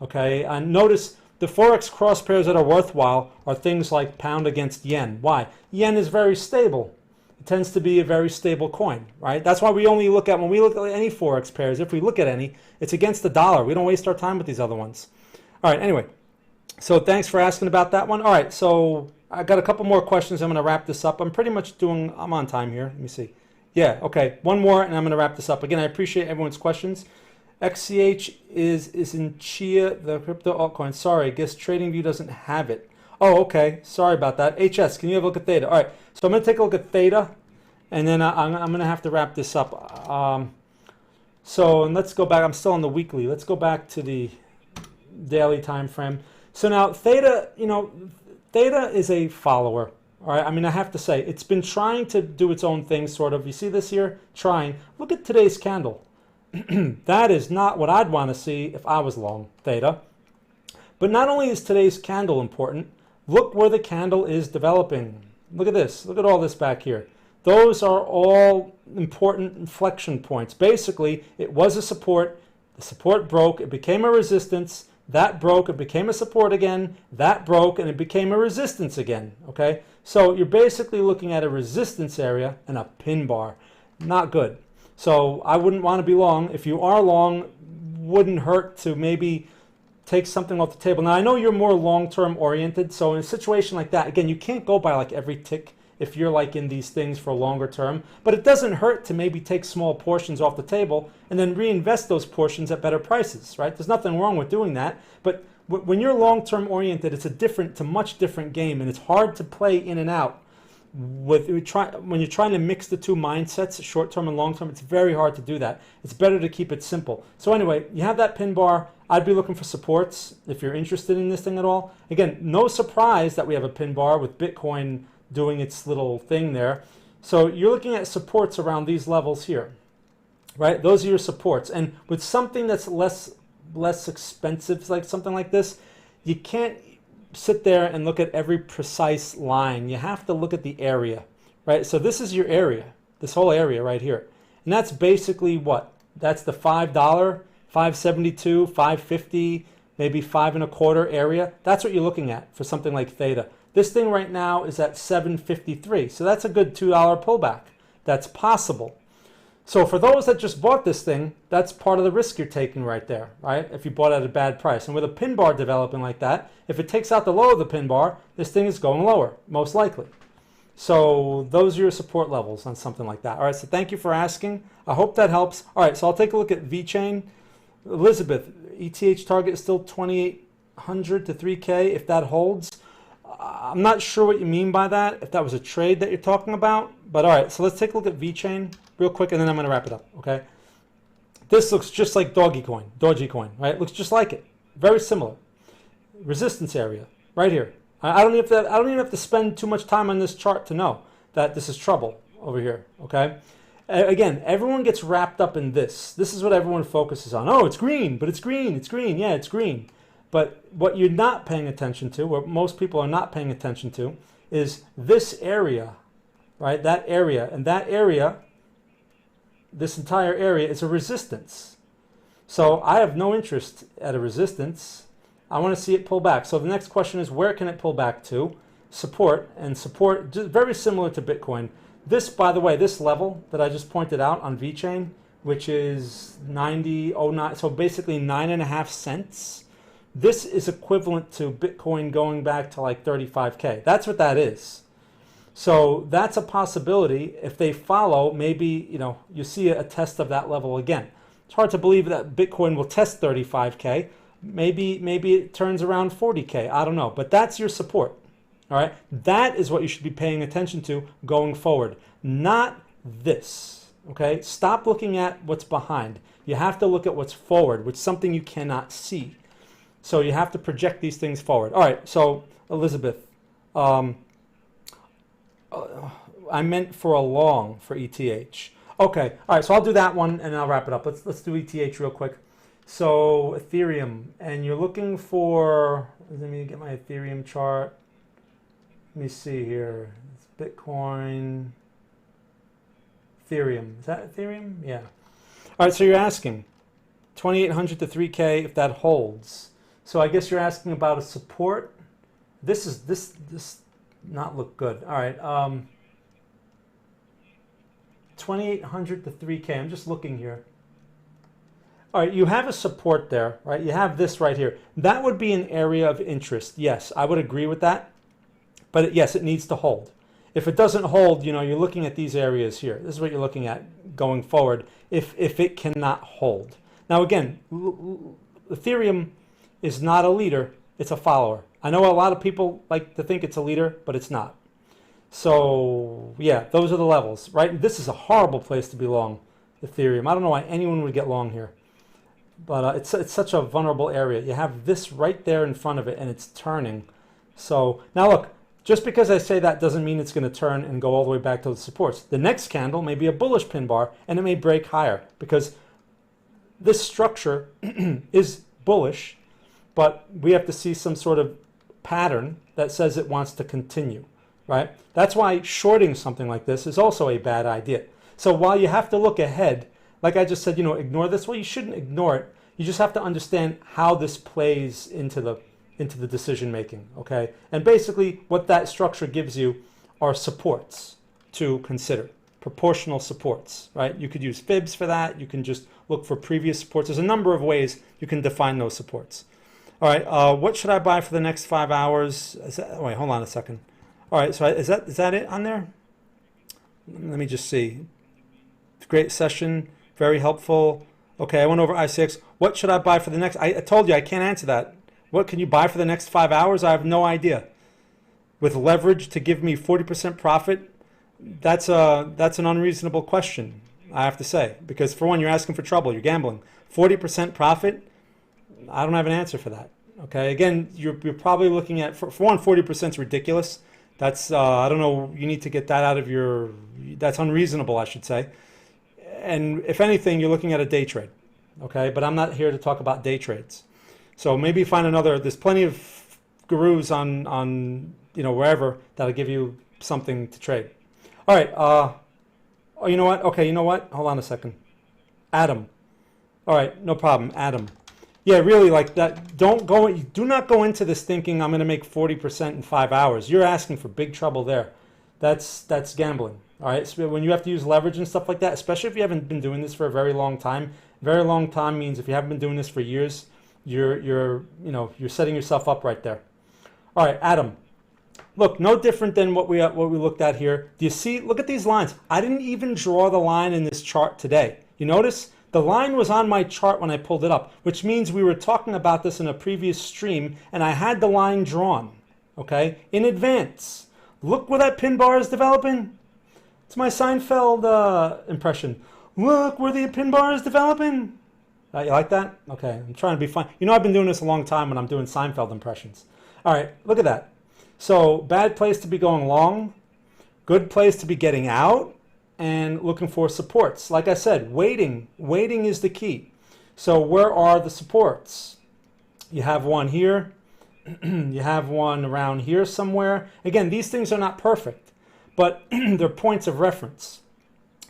Okay, and notice the Forex cross pairs that are worthwhile are things like pound against yen. Why? Yen is very stable. It tends to be a very stable coin, right? That's why we only look at, when we look at any Forex pairs, if we look at any, it's against the dollar. We don't waste our time with these other ones. All right, anyway, so thanks for asking about that one. All right, so I got a couple more questions. I'm going to wrap this up. I'm on time here. Let me see. Yeah, okay, one more and I'm going to wrap this up. Again, I appreciate everyone's questions. XCH is in Chia, the crypto altcoin. Sorry, I guess TradingView doesn't have it. Oh, okay. Sorry about that. HS, can you have a look at Theta? All right, so I'm going to take a look at Theta, and then I'm going to have to wrap this up. And let's go back. I'm still on the weekly. Let's go back to the daily time frame. So now Theta, Theta is a follower. All right, I mean, I have to say, it's been trying to do its own thing, sort of. You see this here? Trying. Look at today's candle. That is not what I'd want to see if I was long Theta. But not only is today's candle important, look where the candle is developing. Look at this. Look at all this back here. Those are all important inflection points. Basically, it was a support. The support broke. It became a resistance. That broke. It became a support again. That broke, and it became a resistance again. Okay? So you're basically looking at a resistance area and a pin bar. Not good. So I wouldn't want to be long. If you are long, wouldn't hurt to maybe take something off the table. Now, I know you're more long-term oriented, so in a situation like that, again, you can't go by like every tick if you're like in these things for a longer term, but it doesn't hurt to maybe take small portions off the table and then reinvest those portions at better prices, right? There's nothing wrong with doing that, but when you're long-term oriented, it's a much different game, and it's hard to play in and out. When you're trying to mix the two mindsets, short-term and long-term, it's very hard to do that. It's better to keep it simple. So anyway, you have that pin bar. I'd be looking for supports if you're interested in this thing at all. Again, no surprise that we have a pin bar with Bitcoin doing its little thing there. So you're looking at supports around these levels here, right? Those are your supports. And with something that's less expensive, like something like this, you can't sit there and look at every precise line. You have to look at the area, right? So this is your area, this whole area right here. And that's basically what? That's the $5, $5.72, $5.50, maybe $5.25 area. That's what you're looking at for something like Theta. This thing right now is at $7.53. So that's a good $2 pullback. That's possible. So for those that just bought this thing, that's part of the risk you're taking right there, right? If you bought at a bad price. And with a pin bar developing like that, if it takes out the low of the pin bar, this thing is going lower, most likely. So those are your support levels on something like that. All right, so thank you for asking. I hope that helps. All right, so I'll take a look at VeChain. Elizabeth, ETH target is still 2,800 to 3K if that holds. I'm not sure what you mean by that, if that was a trade that you're talking about. But all right, so let's take a look at VeChain real quick, and then I'm going to wrap it up, okay? This looks just like Dogecoin, right? It looks just like it. Very similar. Resistance area, right here. I don't even have to spend too much time on this chart to know that this is trouble over here, okay? Again, everyone gets wrapped up in this. This is what everyone focuses on. Oh, it's green, but it's green, it's green. Yeah, it's green. But what you're not paying attention to, what most people are not paying attention to, is this area, right? That area. And that area, this entire area, is a resistance. So I have no interest at a resistance. I want to see it pull back. So the next question is, where can it pull back to? Support. And support, just very similar to Bitcoin. This, by the way, this level that I just pointed out on VeChain, which is 90.09, so basically 9.5 cents. This is equivalent to Bitcoin going back to like 35K. That's what that is. So that's a possibility. If they follow, maybe, you see a test of that level again. It's hard to believe that Bitcoin will test 35K. Maybe it turns around 40K. I don't know. But that's your support. All right. That is what you should be paying attention to going forward. Not this. Okay. Stop looking at what's behind. You have to look at what's forward, which is something you cannot see. So you have to project these things forward. All right, so Elizabeth, I meant for a long for ETH. Okay, all right, so I'll do that one and I'll wrap it up. Let's do ETH real quick. So Ethereum, and you're looking for, let me get my Ethereum chart. Let me see here. It's Bitcoin, Ethereum. Is that Ethereum? Yeah. All right, so you're asking 2,800 to 3K if that holds. So I guess you're asking about a support. This not look good. All right. 2,800 to 3K. I'm just looking here. All right, you have a support there, right? You have this right here. That would be an area of interest. Yes, I would agree with that. But yes, it needs to hold. If it doesn't hold, you know, you're looking at these areas here. This is what you're looking at going forward if it cannot hold. Now again, Ethereum is not a leader, it's a follower. I know a lot of people like to think it's a leader, but it's not. So yeah, those are the levels, right? This is a horrible place to be long Ethereum. I don't know why anyone would get long here. But it's such a vulnerable area. You have this right there in front of it, and it's turning. So now look, just because I say that doesn't mean it's going to turn and go all the way back to the supports. The next candle may be a bullish pin bar, and it may break higher because this structure is bullish, but we have to see some sort of pattern that says it wants to continue, right? That's why shorting something like this is also a bad idea. So while you have to look ahead, like I just said, you know, ignore this. Well, you shouldn't ignore it. You just have to understand how this plays into the decision making, okay? And basically what that structure gives you are supports to consider, proportional supports, right? You could use fibs for that. You can just look for previous supports. There's a number of ways you can define those supports. All right, what should I buy for the next 5 hours? Wait, hold on a second. All right, so is that it on there? Let me just see. Great session. Very helpful. Okay, I went over ICX. What should I buy for the next? I told you I can't answer that. What can you buy for the next 5 hours? I have no idea. With leverage to give me 40% profit, that's an unreasonable question, I have to say. Because for one, you're asking for trouble. You're gambling. 40% profit, I don't have an answer for that. Okay, again, you're probably looking at, for one, 40% is ridiculous. That's, I don't know, you need to get that out of your, that's unreasonable, I should say. And if anything, you're looking at a day trade, okay? But I'm not here to talk about day trades. So maybe find another, there's plenty of gurus on you know, wherever that'll give you something to trade. All right, oh, you know what? Okay, you know what? Hold on a second. Adam. All right, no problem, Adam. Yeah, really, like that, do not go into this thinking I'm gonna make 40% in 5 hours. You're asking for big trouble there. That's gambling. All right, so when you have to use leverage and stuff like that, especially if you haven't been doing this for a very long time, very long time means if you haven't been doing this for years, you're setting yourself up right there. All right, Adam, look, no different than what we looked at here. Do you see? Look at these lines. I didn't even draw the line in this chart today. You notice the line was on my chart when I pulled it up, which means we were talking about this in a previous stream, and I had the line drawn, okay, in advance. Look where that pin bar is developing. It's my Seinfeld impression. Look where the pin bar is developing. You like that? Okay, I'm trying to be fun. You know, I've been doing this a long time when I'm doing Seinfeld impressions. All right, look at that. So bad place to be going long, good place to be getting out, and looking for supports. Like I said, waiting is the key. So where are the supports? You have one here. You have one around here somewhere. Again, these things are not perfect, but they're points of reference.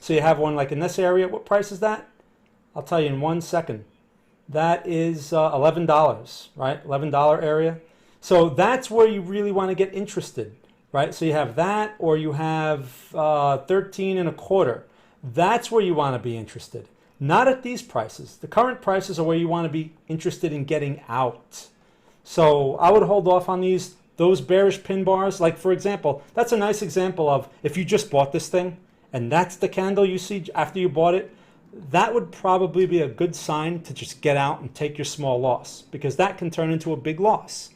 So you have one like in this area. What price is that? I'll tell you in 1 second. That is $11, right? $11 area. So that's where you really want to get interested, right? So you have that, or you have 13 and a quarter. That's where you want to be interested. Not at these prices. The current prices are where you want to be interested in getting out. So I would hold off on those bearish pin bars. Like for example, that's a nice example of if you just bought this thing and that's the candle you see after you bought it, that would probably be a good sign to just get out and take your small loss, because that can turn into a big loss.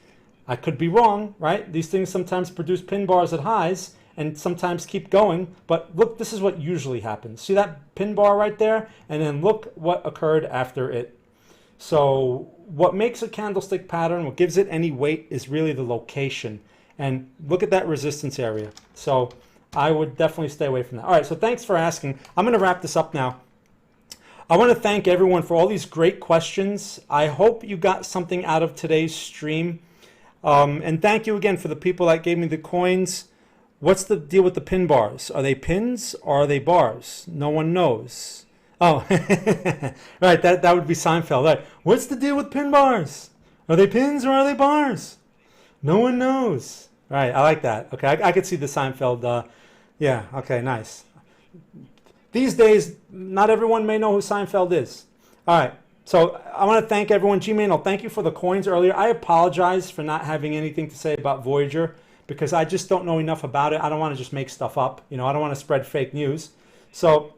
I could be wrong, right? These things sometimes produce pin bars at highs and sometimes keep going. But look, this is what usually happens. See that pin bar right there? And then look what occurred after it. So what makes a candlestick pattern, what gives it any weight, is really the location. And look at that resistance area. So I would definitely stay away from that. All right, so thanks for asking. I'm going to wrap this up now. I want to thank everyone for all these great questions. I hope you got something out of today's stream. And thank you again for the people that gave me the coins. What's the deal with the pin bars? Are they pins or are they bars? No one knows. Oh, right, that would be Seinfeld. Right. What's the deal with pin bars? Are they pins or are they bars? No one knows. Right, I like that. Okay, I could see the Seinfeld. Yeah, okay, nice. These days, not everyone may know who Seinfeld is. All right, so I want to thank everyone. G-Manuel, thank you for the coins earlier. I apologize for not having anything to say about Voyager because I just don't know enough about it. I don't want to just make stuff up. You know, I don't want to spread fake news. So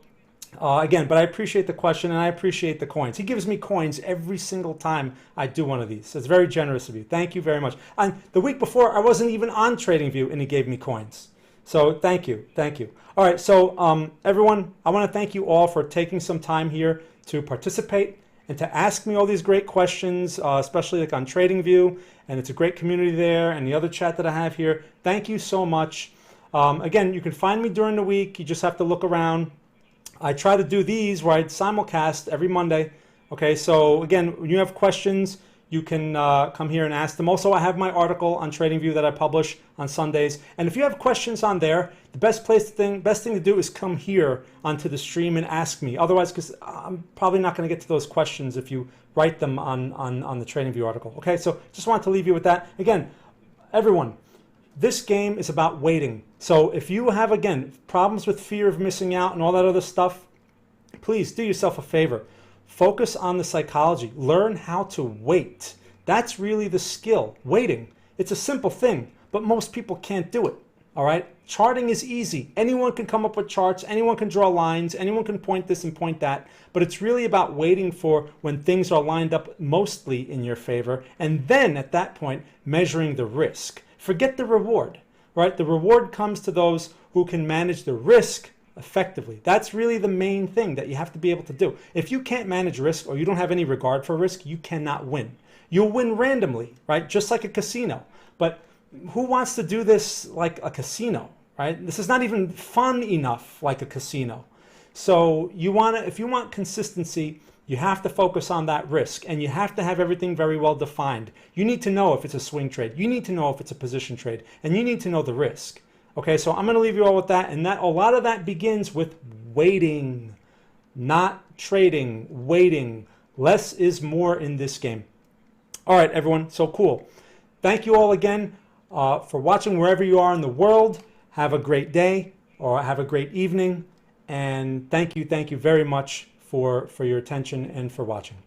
again, but I appreciate the question and I appreciate the coins. He gives me coins every single time I do one of these. So it's very generous of you. Thank you very much. And the week before, I wasn't even on TradingView and he gave me coins. So thank you. Thank you. All right. So everyone, I want to thank you all for taking some time here to participate and to ask me all these great questions, especially like on TradingView. And it's a great community there and the other chat that I have here. Thank you so much. Again, you can find me during the week. You just have to look around. I try to do these where I simulcast every Monday. Okay, so again, when you have questions, you can come here and ask them. Also, I have my article on TradingView that I publish on Sundays. And if you have questions on there, the best thing to do is come here onto the stream and ask me. Otherwise, because I'm probably not going to get to those questions if you write them on the TradingView article. Okay, so just wanted to leave you with that. Again, everyone, this game is about waiting. So if you have, again, problems with fear of missing out and all that other stuff, please do yourself a favor. Focus on the psychology. Learn how to wait. That's really the skill, waiting. It's a simple thing, but most people can't do it, all right? Charting is easy. Anyone can come up with charts. Anyone can draw lines. Anyone can point this and point that. But it's really about waiting for when things are lined up mostly in your favor, and then at that point, measuring the risk. Forget the reward, right? The reward comes to those who can manage the risk effectively. That's really the main thing that you have to be able to do. If you can't manage risk or you don't have any regard for risk, you cannot win. You'll win randomly, right? Just like a casino. But who wants to do this like a casino, right? This is not even fun enough like a casino. So if you want consistency, you have to focus on that risk and you have to have everything very well defined. You need to know if it's a swing trade. You need to know if it's a position trade, and you need to know the risk. Okay, so I'm going to leave you all with that, and a lot of that begins with waiting, not trading, waiting. Less is more in this game. All right, everyone, so cool. Thank you all again for watching wherever you are in the world. Have a great day or have a great evening, and thank you very much for your attention and for watching.